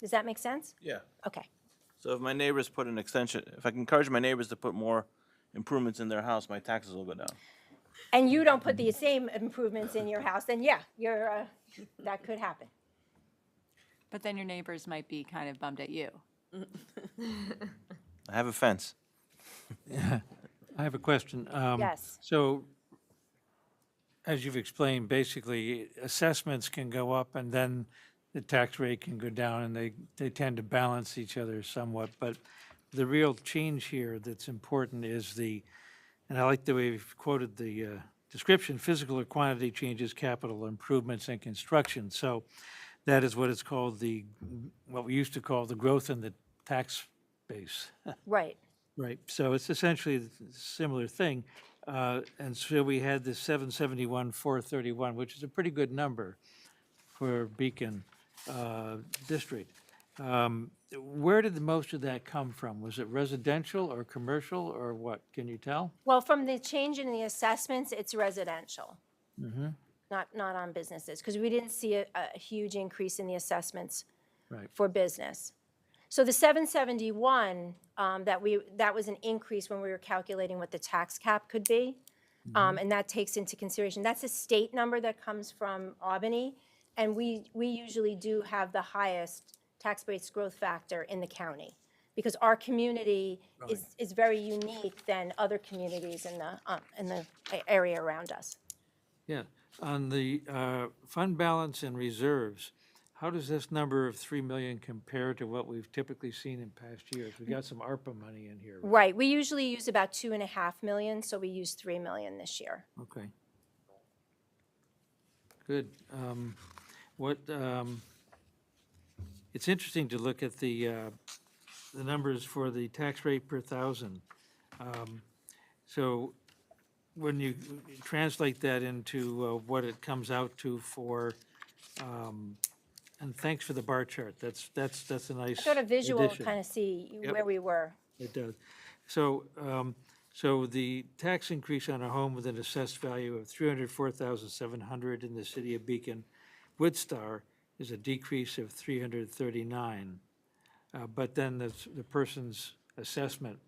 J: Does that make sense?
F: Yeah.
J: Okay.
F: So if my neighbors put an extension, if I can encourage my neighbors to put more improvements in their house, my taxes will go down.
J: And you don't put the same improvements in your house, then yeah, that could happen.
A: But then your neighbors might be kind of bummed at you.
F: I have a fence.
K: I have a question.
J: Yes.
K: So, as you've explained, basically, assessments can go up and then the tax rate can go down, and they tend to balance each other somewhat. But the real change here that's important is and I like the way you've quoted the description, physical or quantity changes, capital improvements, and construction. So that is what is called what we used to call the growth in the tax base.
J: Right.
K: Right, so it's essentially a similar thing. And so we had this 771, 431, which is a pretty good number for Beacon District. Where did most of that come from? Was it residential or commercial or what? Can you tell?
J: Well, from the change in the assessments, it's residential. Not on businesses, because we didn't see a huge increase in the assessments
K: Right.
J: for business. So the 771, that was an increase when we were calculating what the tax cap could be. And that takes into consideration, that's a state number that comes from Albany. And we usually do have the highest tax base growth factor in the county because our community is very unique than other communities in the area around us.
K: Yeah, on the fund balance and reserves, how does this number of 3 million compare to what we've typically seen in past years? We got some ARPA money in here.
J: Right, we usually use about 2.5 million, so we used 3 million this year.
K: Okay. Good. It's interesting to look at the numbers for the tax rate per thousand. So when you translate that into what it comes out to for, and thanks for the bar chart. That's a nice
J: Got a visual,
K: addition.
J: kind of see
K: Yep.
J: where we were.
K: It does. So, so the tax increase on a home with an assessed value of $304,700 in the city of Beacon, Woodstar, is a decrease of $339. But then the person's assessment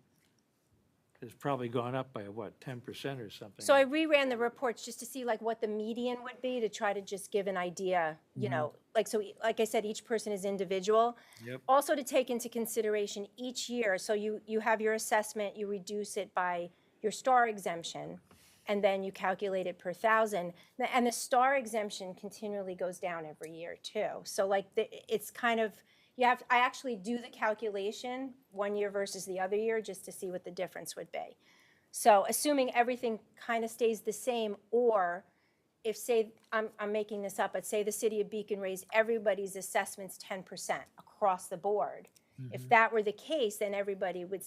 K: has probably gone up by what, 10% or something?
J: So I reran the reports just to see like what the median would be to try to just give an idea, you know, like I said, each person is individual.
K: Yep.
J: Also to take into consideration each year, so you have your assessment, you reduce it by your STAR exemption, and then you calculate it per thousand. And the STAR exemption continually goes down every year too. So like it's kind of, I actually do the calculation one year versus the other year just to see what the difference would be. So assuming everything kind of stays the same, or if say, I'm making this up, but say the city of Beacon raised everybody's assessments 10% across the board. If that were the case, then everybody would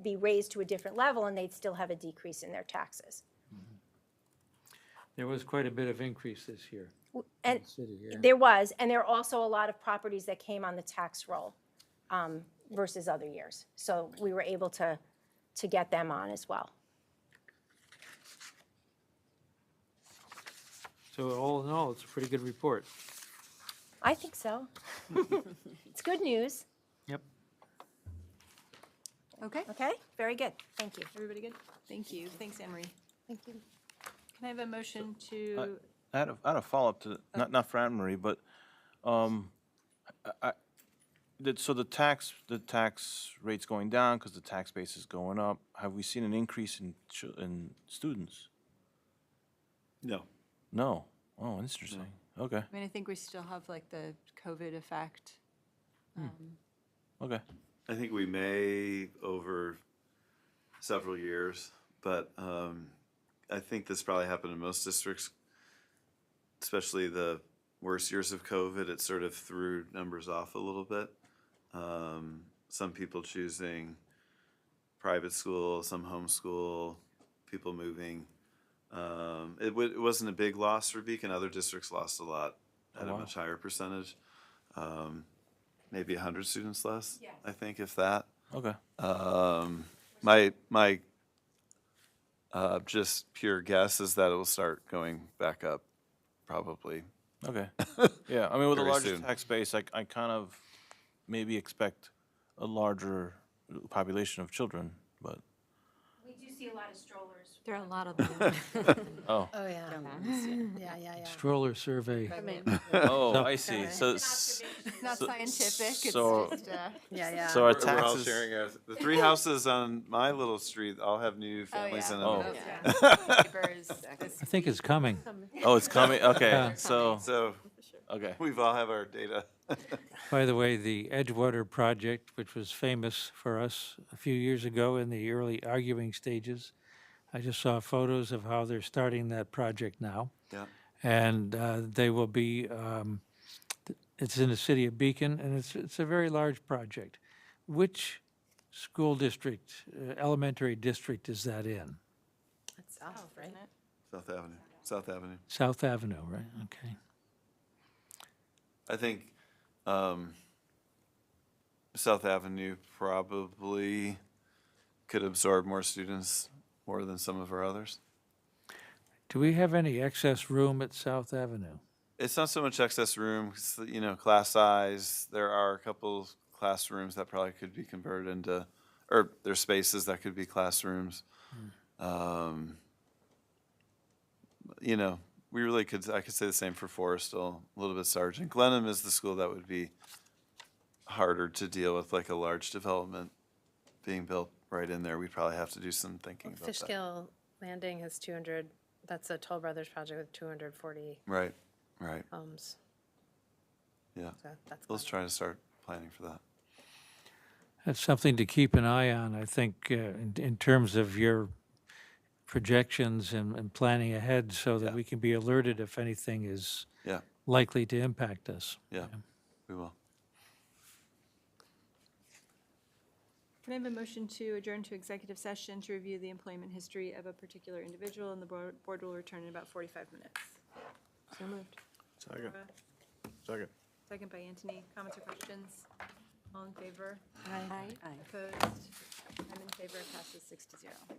J: be raised to a different level and they'd still have a decrease in their taxes.
K: There was quite a bit of increase this year
J: And
K: in the city, yeah.
J: there was, and there are also a lot of properties that came on the tax roll versus other years. So we were able to get them on as well.
K: So all in all, it's a pretty good report.
J: I think so. It's good news.
K: Yep.
A: Okay,
J: Okay, very good. Thank you.
A: everybody good? Thank you. Thanks, Anne Marie.
J: Thank you.
A: Can I have a motion to,
F: I had a follow-up to, not for Anne Marie, but, so the tax rate's going down because the tax base is going up. Have we seen an increase in students?
C: No.
F: No. Oh, interesting. Okay,
A: I mean, I think we still have like the COVID effect.
F: okay.
C: I think we may over several years, but I think this probably happened in most districts, especially the worst years of COVID. It sort of threw numbers off a little bit. Some people choosing private school, some homeschool, people moving. It wasn't a big loss for Beacon. Other districts lost a lot at a
F: wow.
C: much higher percentage. Maybe 100 students less, I think, if that.
F: Okay.
C: My just pure guess is that it will start going back up, probably.
F: Okay. Yeah, I mean, with a
C: Very
F: larger
C: soon.
F: tax base, I kind of maybe expect a larger population of children, but,
J: We do see a lot of strollers.
I: There are a lot of them.
F: oh,
B: Oh, yeah. Yeah, yeah.
K: Stroller survey.
F: oh, I see. So,
A: It's not
F: So-
A: scientific, it's
F: so-
A: just,
B: Yeah, yeah.
F: so our
C: We're all
F: taxes,
C: sharing the 3 houses on my little street all have new families in them.
F: Oh.
A: Neighbors,
K: I think it's coming.
F: oh, it's coming, okay,
K: Yeah.
F: so,
C: So
F: okay.
C: we've all have our data.
K: By the way, the Edgewater project, which was famous for us a few years ago in the early arguing stages, I just saw photos of how they're starting that project now.
C: Yeah.
K: And they will be, it's in the city of Beacon, and it's a very large project. Which school district, elementary district is that in?
B: That's south, right?
C: South Avenue. South Avenue.
K: South Avenue, right? Okay.
C: I think South Avenue probably could absorb more students more than some of our others.
K: Do we have any excess room at South Avenue?
C: It's not so much excess room, class size. There are a couple classrooms that probably could be converted into, or there's spaces that could be classrooms. We really could, I could say the same for Forrestal, a little bit Sargent. Glenham is the school that would be harder to deal with, like a large development being built right in there. We'd probably have to do some thinking about that.
B: Fishkill Landing has 200, that's a Toll Brothers project with 240
C: Right.
B: homes.
C: Yeah.
B: So that's
C: Let's
B: clever.
C: try to start planning for that.
K: That's something to keep an eye on, I think, in terms of your projections and planning ahead so that
C: Yeah.
K: we can be alerted if anything is
C: Yeah.
K: likely to impact us.
C: Yeah, we will.
A: Can I have a motion to adjourn to executive session to review the employment history of a particular individual, and the board will return in about 45 minutes?
J: So moved.
C: Second.
A: Laura,
C: Second.
A: Second by Anthony. Comments or questions? All in favor?
B: Aye.
A: Opposed? I'm in favor. Passes 6-0.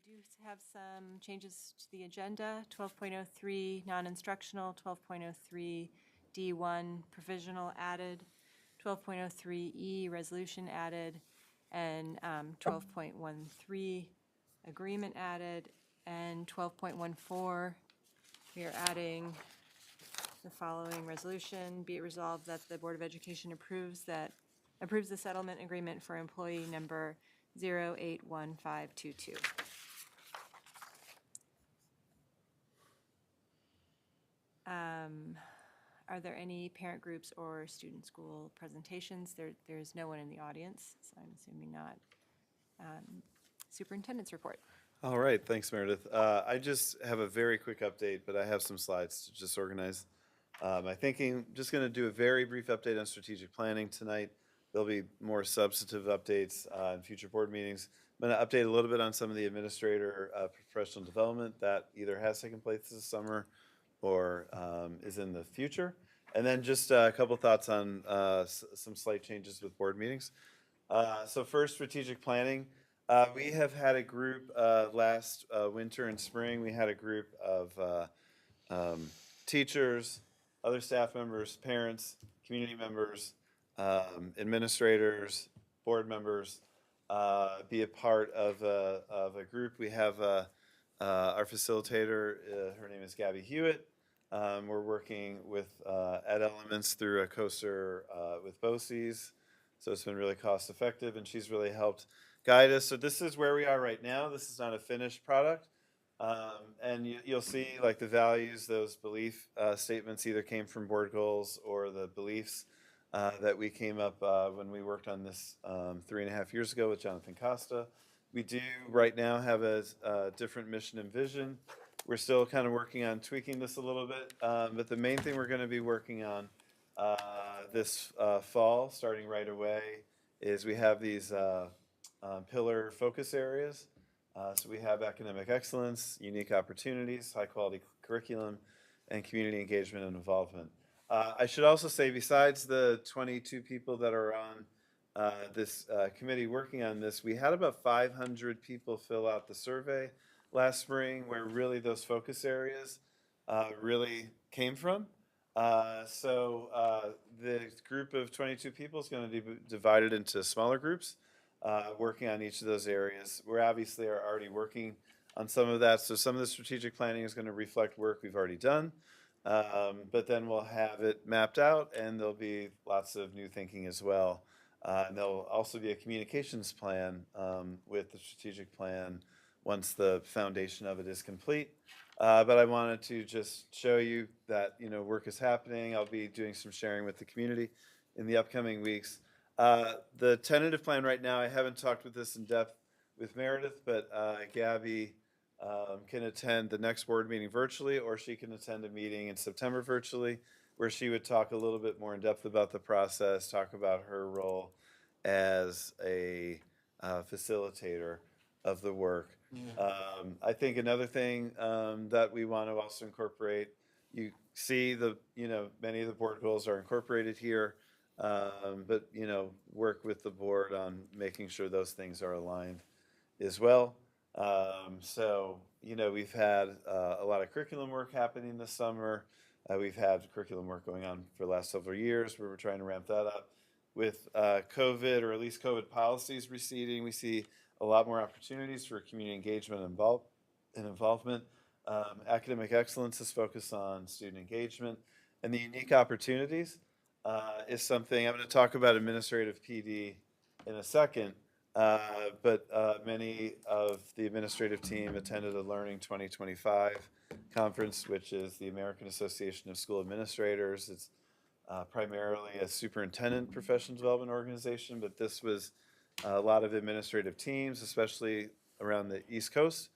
A: do have some changes to the agenda. 12.03 non-instructional, 12.03 D1 provisional added, 12.03 E resolution added, and 12.13 agreement added, and 12.14 we are adding the following resolution. Be it resolved that the Board of Education approves the settlement agreement for employee number 081522. Are there any parent groups or student school presentations? There's no one in the audience, so I'm assuming not. Superintendent's report.
C: All right, thanks, Meredith. I just have a very quick update, but I have some slides to just organize my thinking. Just going to do a very brief update on strategic planning tonight. There'll be more substantive updates in future board meetings. I'm going to update a little bit on some of the administrator professional development that either has taken place this summer or is in the future. And then just a couple thoughts on some slight changes with board meetings. So first, strategic planning. We have had a group last winter and spring. We had a group of teachers, other staff members, parents, community members, administrators, board members, be a part of a group. We have our facilitator, her name is Gabby Hewitt. We're working with Ed Elements through a COSER with BOCES, so it's been really cost effective, and she's really helped guide us. So this is where we are right now. This is not a finished product. And you'll see like the values, those belief statements either came from board goals or the beliefs that we came up when we worked on this 3.5 years ago with Jonathan Costa. We do right now have a different mission and vision. We're still kind of working on tweaking this a little bit, but the main thing we're going to be working on this fall, starting right away, is we have these pillar focus areas. So we have academic excellence, unique opportunities, high quality curriculum, and community engagement and involvement. I should also say, besides the 22 people that are on this committee working on this, we had about 500 people fill out the survey last spring where really those focus areas really came from. So the group of 22 people is going to be divided into smaller groups. Working on each of those areas. We're obviously are already working on some of that. So some of the strategic planning is going to reflect work we've already done. But then we'll have it mapped out and there'll be lots of new thinking as well. And there'll also be a communications plan with the strategic plan once the foundation of it is complete. But I wanted to just show you that, work is happening. I'll be doing some sharing with the community in the upcoming weeks. The tentative plan right now, I haven't talked with this in depth with Meredith, but Gabby can attend the next board meeting virtually, or she can attend a meeting in September virtually, where she would talk a little bit more in depth about the process, talk about her role as a facilitator of the work. I think another thing that we want to also incorporate, you see many of the board goals are incorporated here. But work with the board on making sure those things are aligned as well. So we've had a lot of curriculum work happening this summer. We've had curriculum work going on for the last several years where we're trying to ramp that up. With COVID, or at least COVID policies receding, we see a lot more opportunities for community engagement and involvement. Academic excellence is focused on student engagement, and the unique opportunities is something. I'm going to talk about administrative PD in a second, but many of the administrative team attended a Learning 2025 conference, which is the American Association of School Administrators. It's primarily a superintendent professional development organization, but this was a lot of administrative teams, especially around the East Coast,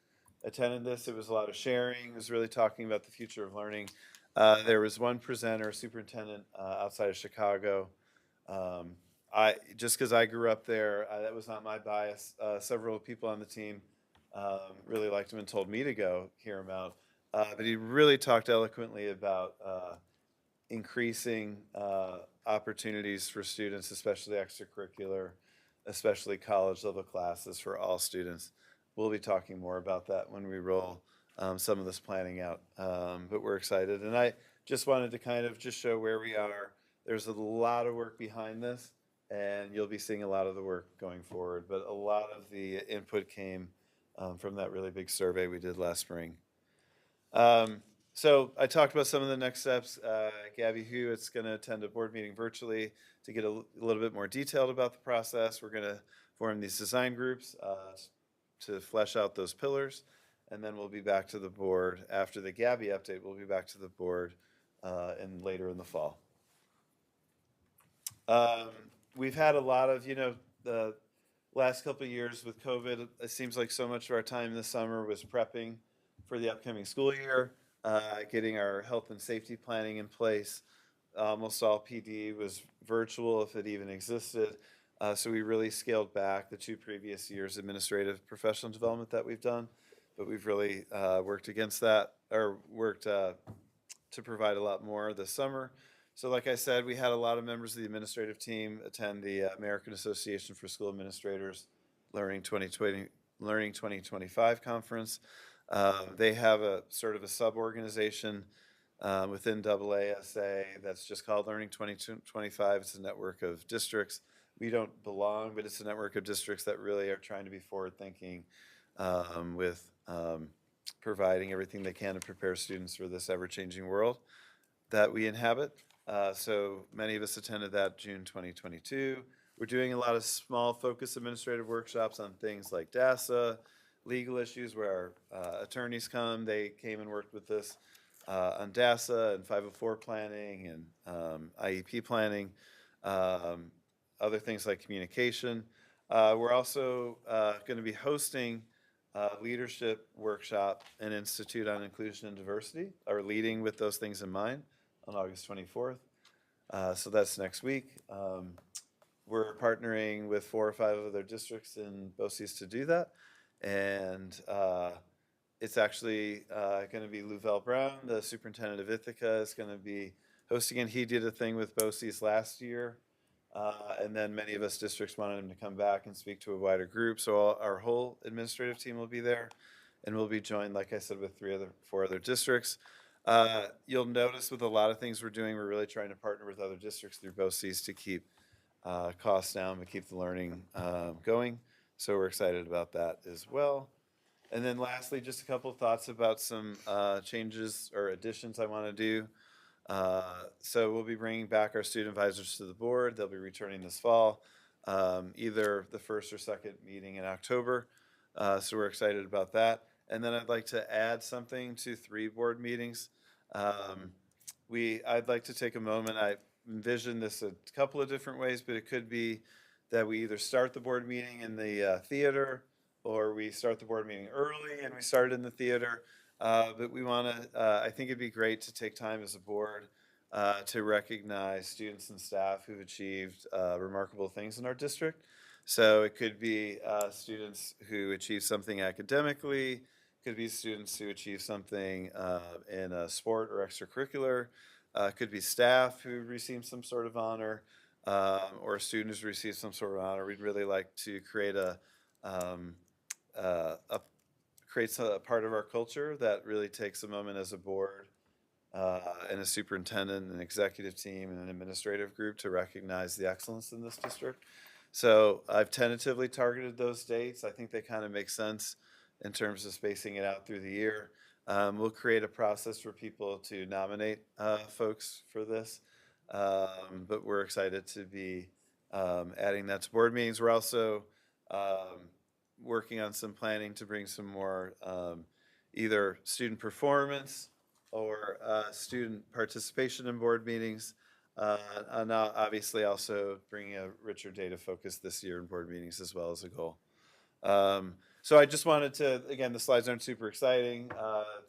C: attended this. It was a lot of sharing. It was really talking about the future of learning. There was one presenter, superintendent outside of Chicago. Just because I grew up there, that was not my bias. Several people on the team really liked him and told me to go hear him out. But he really talked eloquently about increasing opportunities for students, especially extracurricular, especially college level classes for all students. we'll be talking more about that when we roll some of this planning out. But we're excited. And I just wanted to kind of just show where we are. There's a lot of work behind this, and you'll be seeing a lot of the work going forward. But a lot of the input came from that really big survey we did last spring. So I talked about some of the next steps. Gabby Hewitt's going to attend a board meeting virtually to get a little bit more detailed about the process. We're going to form these design groups to flesh out those pillars. And then we'll be back to the board after the Gabby update. We'll be back to the board later in the fall. We've had a lot of, the last couple of years with COVID, it seems like so much of our time this summer was prepping for the upcoming school year, getting our health and safety planning in place. Almost all PD was virtual, if it even existed. So we really scaled back the 2 previous years' administrative professional development that we've done. But we've really worked against that, or worked to provide a lot more this summer. So like I said, we had a lot of members of the administrative team attend the American Association for School Administrators Learning 2025 conference. They have a sort of a sub-organization within AASA that's just called Learning 2025. It's a network of districts. We don't belong, but it's a network of districts that really are trying to be forward-thinking with providing everything they can to prepare students for this ever-changing world that we inhabit. So many of us attended that June 2022. We're doing a lot of small focus administrative workshops on things like DASA, legal issues where our attorneys come. They came and worked with us on DASA and 504 planning and IEP planning, other things like communication. We're also going to be hosting leadership workshop and Institute on Inclusion and Diversity, or leading with those things in mind, on August 24th. So that's next week. We're partnering with 4 or 5 other districts in BOCES to do that. And it's actually going to be Louvel Brown, the superintendent of Ithaca, is going to be hosting it. He did a thing with BOCES last year. And then many of us districts wanted him to come back and speak to a wider group. So our whole administrative team will be there. And we'll be joined, like I said, with 4 other districts. You'll notice with a lot of things we're doing, we're really trying to partner with other districts through BOCES to keep costs down, but keep the learning going. So we're excited about that as well. And then lastly, just a couple of thoughts about some changes or additions I want to do. So we'll be bringing back our student advisors to the board. They'll be returning this fall, either the first or second meeting in October. So we're excited about that. And then I'd like to add something to 3 board meetings. I'd like to take a moment. I envision this a couple of different ways, but it could be that we either start the board meeting in the theater, or we start the board meeting early and we start in the theater. But we want to, I think it'd be great to take time as a board to recognize students and staff who've achieved remarkable things in our district. So it could be students who achieve something academically, could be students who achieve something in a sport or extracurricular, could be staff who receive some sort of honor, or students who receive some sort of honor. We'd really like to create a part of our culture that really takes a moment as a board and a superintendent, an executive team, and an administrative group to recognize the excellence in this district. So I've tentatively targeted those dates. I think they kind of make sense in terms of spacing it out through the year. We'll create a process for people to nominate folks for this, but we're excited to be adding that to board meetings. We're also working on some planning to bring some more either student performance or student participation in board meetings. And obviously also bringing a richer data focus this year in board meetings as well as a goal. So I just wanted to, again, the slides aren't super exciting.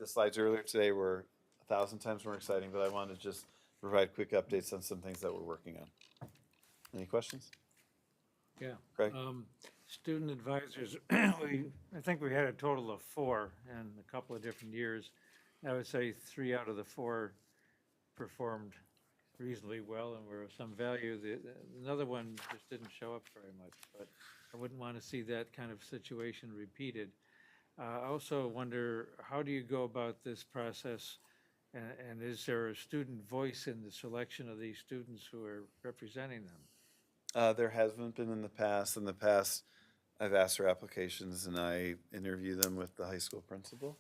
C: The slides earlier today were 1,000 times more exciting, but I wanted to just provide quick updates on some things that we're working on. Any questions?
K: Yeah.
C: Craig?
K: Student advisors, I think we had a total of 4 in a couple of different years. I would say 3 out of the 4 performed reasonably well and were of some value. Another one just didn't show up very much, but I wouldn't want to see that kind of situation repeated. I also wonder, how do you go about this process? And is there a student voice in the selection of these students who are representing them?
C: There hasn't been in the past. In the past, I've asked for applications and I interview them with the high school principal.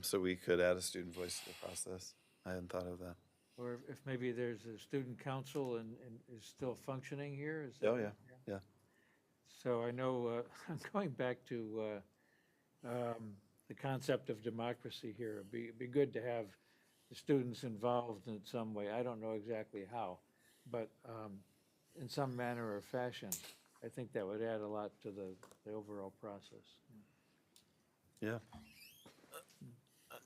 C: So we could add a student voice to the process. I hadn't thought of that.
K: Or if maybe there's a student council and is still functioning here? Is
C: Oh,
K: that-
C: yeah.
K: So I know, I'm going back to the concept of democracy here. It'd be good to have the students involved in some way. I don't know exactly how, but in some manner or fashion, I think that would add a lot to the overall process.
C: Yeah.
K: I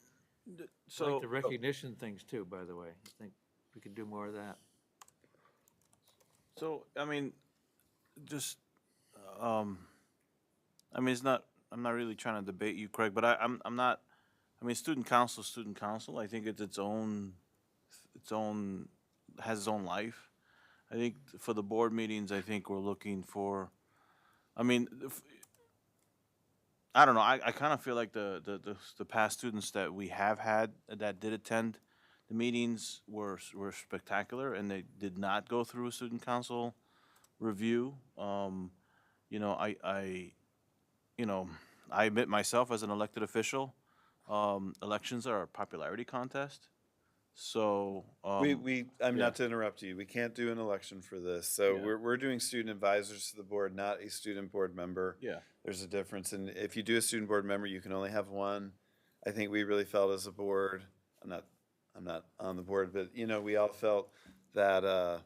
F: So,
K: like the recognition things too, by the way. I think we could do more of that.
F: so, I mean, just, I mean, it's not, I'm not really trying to debate you, Craig, but I'm not, I mean, student council, is student council. I think it's its own, has its own life. I think for the board meetings, I think we're looking for, I mean, I don't know, I kind of feel like the past students that we have had that did attend the meetings were spectacular, and they did not go through a student council review. You know, you know, I admit myself as an elected official, elections are a popularity contest. So,
C: Not to interrupt you, we can't do an election for this. So
F: Yeah.
C: we're doing student advisors to the board, not a student board member.
F: yeah,
C: There's a difference. And if you do a student board member, you can only have one. I think we really felt as a board, I'm not on the board, but you know, we all felt that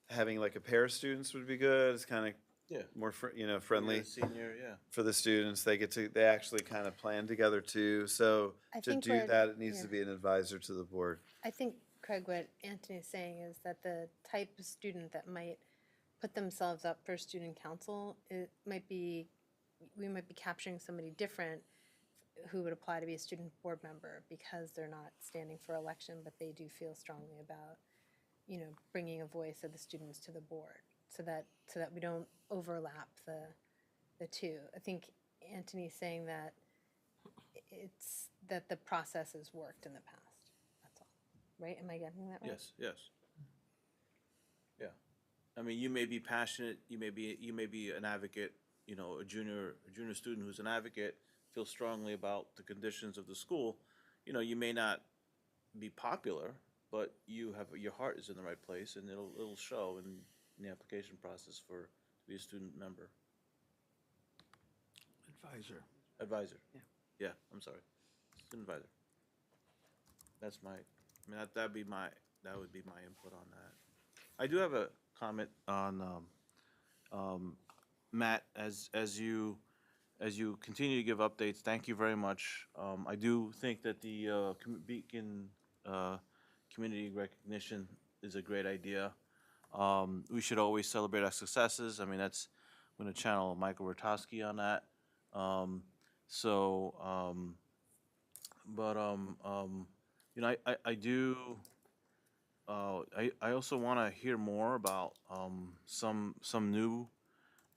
C: having like a pair of students would be good. It's kind of
F: yeah.
C: more, friendly
F: Senior, yeah.
C: for the students. They actually kind of plan together too. So
B: I
C: to
B: think
C: do
B: we're-
C: that, it needs
B: yeah.
C: to be an advisor to the board.
B: I think, Craig, what Anthony's saying is that the type of student that might put themselves up for student council, it might be, we might be capturing somebody different who would apply to be a student board member because they're not standing for election, but they do feel strongly about, you know, bringing a voice of the students to the board so that we don't overlap the two. I think Anthony's saying that it's, that the process has worked in the past. That's all, right? Am I getting that right?
F: Yes. Yeah. I mean, you may be passionate, you may be an advocate, you know, a junior student who's an advocate, feels strongly about the conditions of the school. You know, you may not be popular, but your heart is in the right place, and it'll show in the application process to be a student member. Advisor. Yeah, I'm sorry. Student advisor. That's my, I mean, that would be my input on that. I do have a comment on, Matt, as you continue to give updates, thank you very much. I do think that the Beacon community recognition is a great idea. We should always celebrate our successes. I mean, I'm going to channel Michael Rotowski on that. You know, I do. I also want to hear more about some new,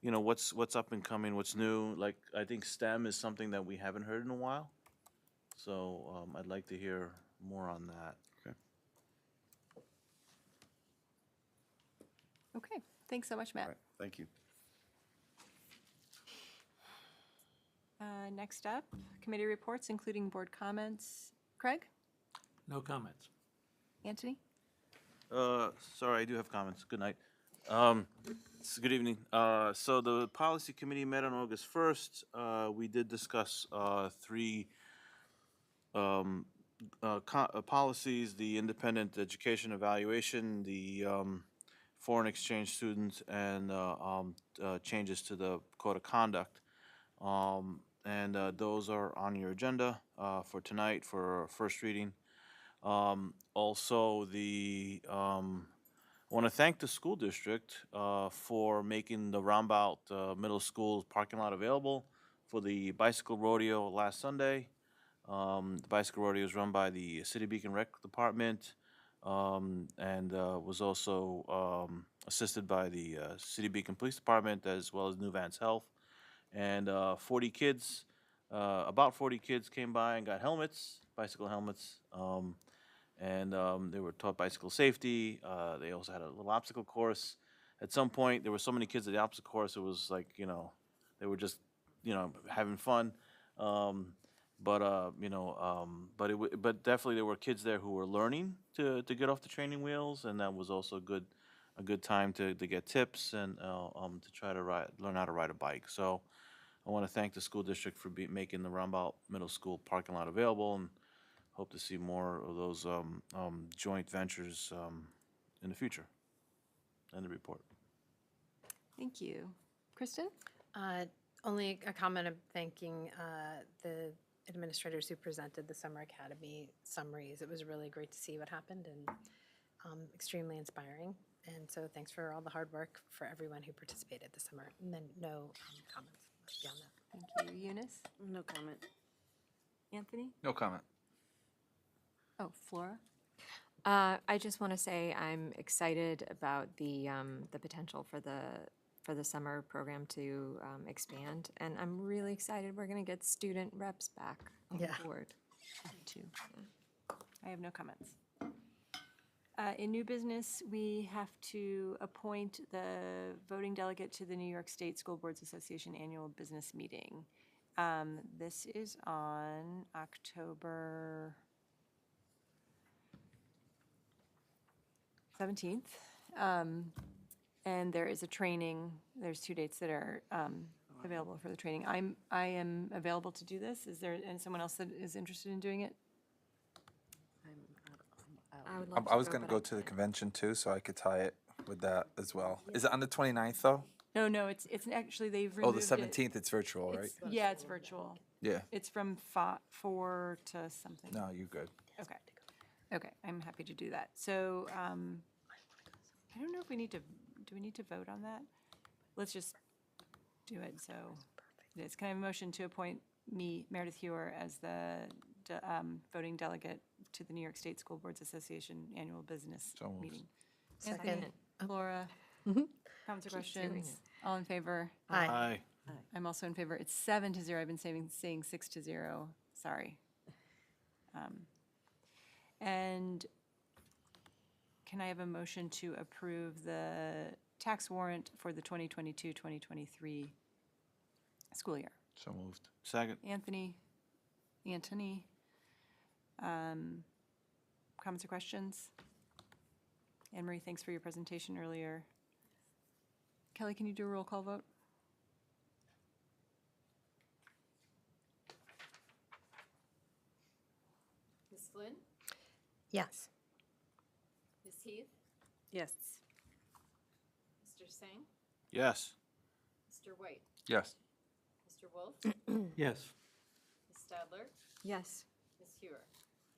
F: you know, what's up and coming, what's new. Like, I think STEM is something that we haven't heard in a while. So I'd like to hear more on that.
A: Okay, thanks so much, Matt.
C: All right, thank you.
A: Next up, committee reports, including board comments. Craig?
K: No comments.
A: Anthony?
F: Sorry, I do have comments. Good night. Good evening. So the policy committee met on August 1st. We did discuss three policies: the independent education evaluation, the foreign exchange students, and changes to the code of conduct. And those are on your agenda for tonight for first reading. Also, I want to thank the school district for making the Rombout Middle School parking lot available for the bicycle rodeo last Sunday. The bicycle rodeo is run by the City Beacon Rec Department and was also assisted by the City Beacon Police Department as well as New Vance Health. And 40 kids About 40 kids came by and got helmets, bicycle helmets, and they were taught bicycle safety. They also had a little obstacle course. At some point, there were so many kids at the obstacle course, it was like, they were just, having fun. But definitely there were kids there who were learning to get off the training wheels, and that was also a good time to get tips and to try to learn how to ride a bike. So I want to thank the school district for making the Rumbout Middle School parking lot available, and hope to see more of those joint ventures in the future. End the report.
A: Thank you. Kristen?
B: Only a comment of thanking the administrators who presented the Summer Academy summaries. It was really great to see what happened and extremely inspiring. And so thanks for all the hard work for everyone who participated this summer. And then no comments beyond that.
A: Thank you. Eunice?
B: No comment.
A: Anthony?
H: No comment.
A: Oh, Flora?
I: I just want to say I'm excited about the potential for the summer program to expand, and I'm really excited we're going to get student reps back on board.
A: Me too. I have no comments. In new business, we have to appoint the voting delegate to the New York State School Boards Association Annual Business Meeting. This is on October 17th. And there is a training, there's 2 dates that are available for the training. I am available to do this. Is there someone else that is interested in doing it?
I: I would love
H: I was
I: go,
H: going to
I: but
H: go to the convention too, so I could tie it with that as well. Is it on the 29th though?
A: No, it's actually, they've
H: Oh,
A: removed
H: the
A: it.
H: 17th, it's virtual, right?
A: Yeah, it's virtual.
H: Yeah.
A: It's from 4 to something.
H: No, you good.
A: Okay, I'm happy to do that. So, I don't know if we need to, do we need to vote on that? Let's just do it, so. It is. Can I have a motion to appoint me, Meredith Hewer, as the voting delegate to the New York State School Boards Association Annual Business
H: So moved.
A: Meeting?
B: Second.
A: Anthony, Laura, comments or questions? All in favor?
B: Aye.
F: Aye.
A: I'm also in favor. It's 7-0. I've been saying 6-0. Sorry. And can I have a motion to approve the tax warrant for the 2022-2023 school year?
H: So moved.
F: Second.
A: Anthony? Comments or questions? Anne Marie, thanks for your presentation earlier. Kelly, can you do a roll call vote?
G: Ms. Flynn?
B: Yes.
G: Ms. Heath?
B: Yes.
G: Mr. Singh?
F: Yes.
G: Mr. White?
H: Yes.
G: Mr. Wolf?
K: Yes.
G: Ms. Stadler?
I: yes.
G: Ms. Hewer?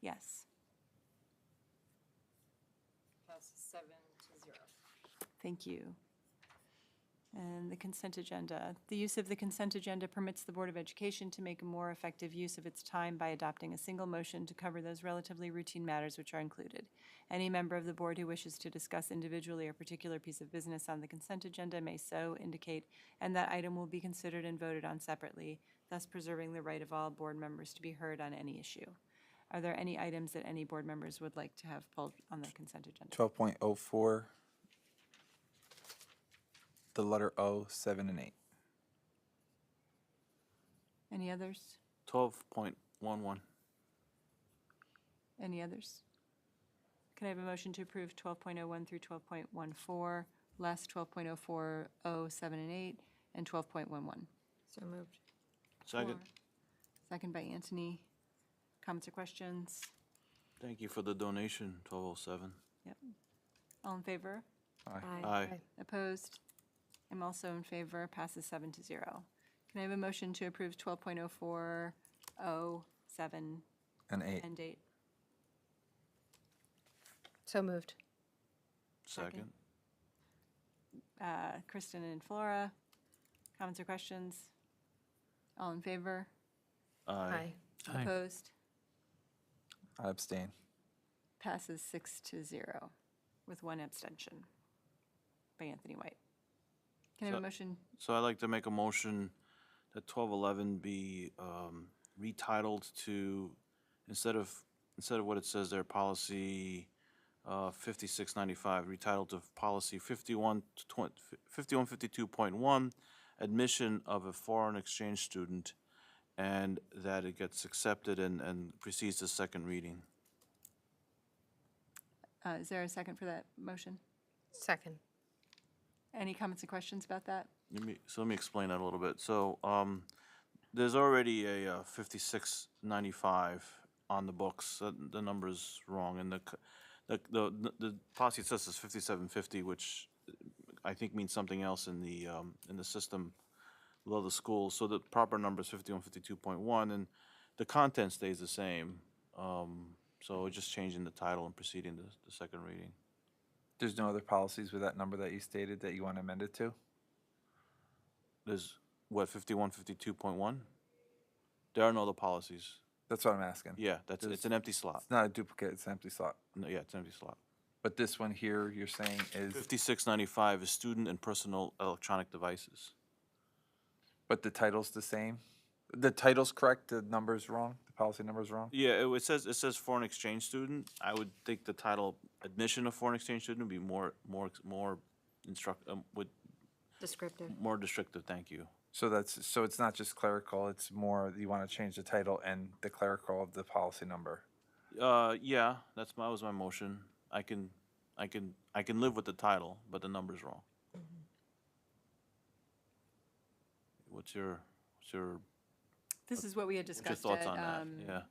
A: Yes.
G: Passes 7-0.
A: Thank you. And the consent agenda. The use of the consent agenda permits the Board of Education to make a more effective use of its time by adopting a single motion to cover those relatively routine matters which are included. Any member of the board who wishes to discuss individually a particular piece of business on the consent agenda may so indicate, and that item will be considered and voted on separately, thus preserving the right of all board members to be heard on any issue. Are there any items that any board members would like to have pulled on the consent agenda?
H: 12.04. The letter O, 7 and 8.
A: Any others?
F: 12.11.
A: Any others? Can I have a motion to approve 12.01 through 12.14, less 12.04, 7, and 8, and 12.11?
I: So moved.
F: Second.
A: Second by Anthony. Comments or questions?
F: Thank you for the donation, 1207.
A: All in favor?
F: Aye.
A: Opposed? I'm also in favor. Passes 7-0. Can I have a motion to approve 12.04, 7,
H: And 8.
A: and 8?
B: So moved.
F: Second.
A: Kristen and Flora. Comments or questions? All in favor?
F: Aye.
K: Aye.
A: Opposed?
H: I abstain.
A: Passes 6-0 with one abstention by Anthony White. Can I have a
F: So-
A: motion?
F: So I'd like to make a motion that 1211 be retitled to, instead of what it says there, policy 5695, retitled to policy 5152.1, admission of a foreign exchange student, and that it gets accepted and proceeds to second reading.
A: Is there a second for that motion?
B: Second.
A: Any comments and questions about that?
F: Let me explain that a little bit. So, there's already a 5695 on the books. The number's wrong, and the policy it says is 5750, which I think means something else in the system below the school. So the proper number is 5152.1, and the content stays the same. So we're just changing the title and proceeding to the second reading.
H: There's no other policies with that number that you stated that you want to amend it to?
F: There's, what, 5152.1? There are no other policies.
H: That's what I'm asking.
F: Yeah, it's an empty slot.
H: It's not a duplicate, it's an empty slot.
F: No, yeah, it's an empty slot.
H: But this one here, you're saying is,
F: 5695 is student and personal electronic devices.
H: but the title's the same? The title's correct, the number's wrong, the policy number's wrong?
F: Yeah, it says foreign exchange student. I would think the title admission of foreign exchange student would be more
I: Descriptive.
F: more descriptive. Thank you.
H: So it's not just clerical, it's more, you want to change the title and the clerical of the policy number.
F: Yeah, that was my motion. I can live with the title, but the number's wrong. What's your
A: This is what we had
F: what's your
A: discussed
F: thoughts
A: at,
F: on that? Yeah.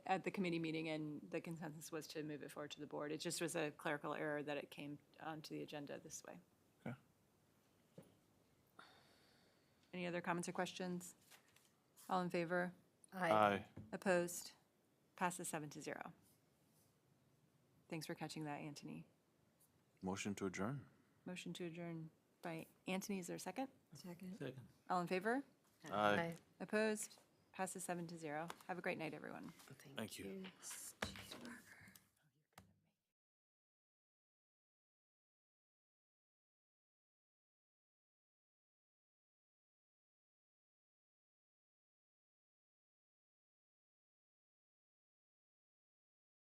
A: at the committee meeting, and the consensus was to move it forward to the board. It just was a clerical error that it came onto the agenda this way.
H: Okay.
A: Any other comments or questions? All in favor?
F: Aye.
A: Opposed? Passes 7-0. Thanks for catching that, Anthony.
F: Motion to adjourn.
A: Motion to adjourn by Anthony. Is there a second?
I: Second.
A: All in favor?
F: Aye.
A: Opposed? Passes 7-0. Have a great night, everyone.
F: Thank you.
I: Cheeseburger.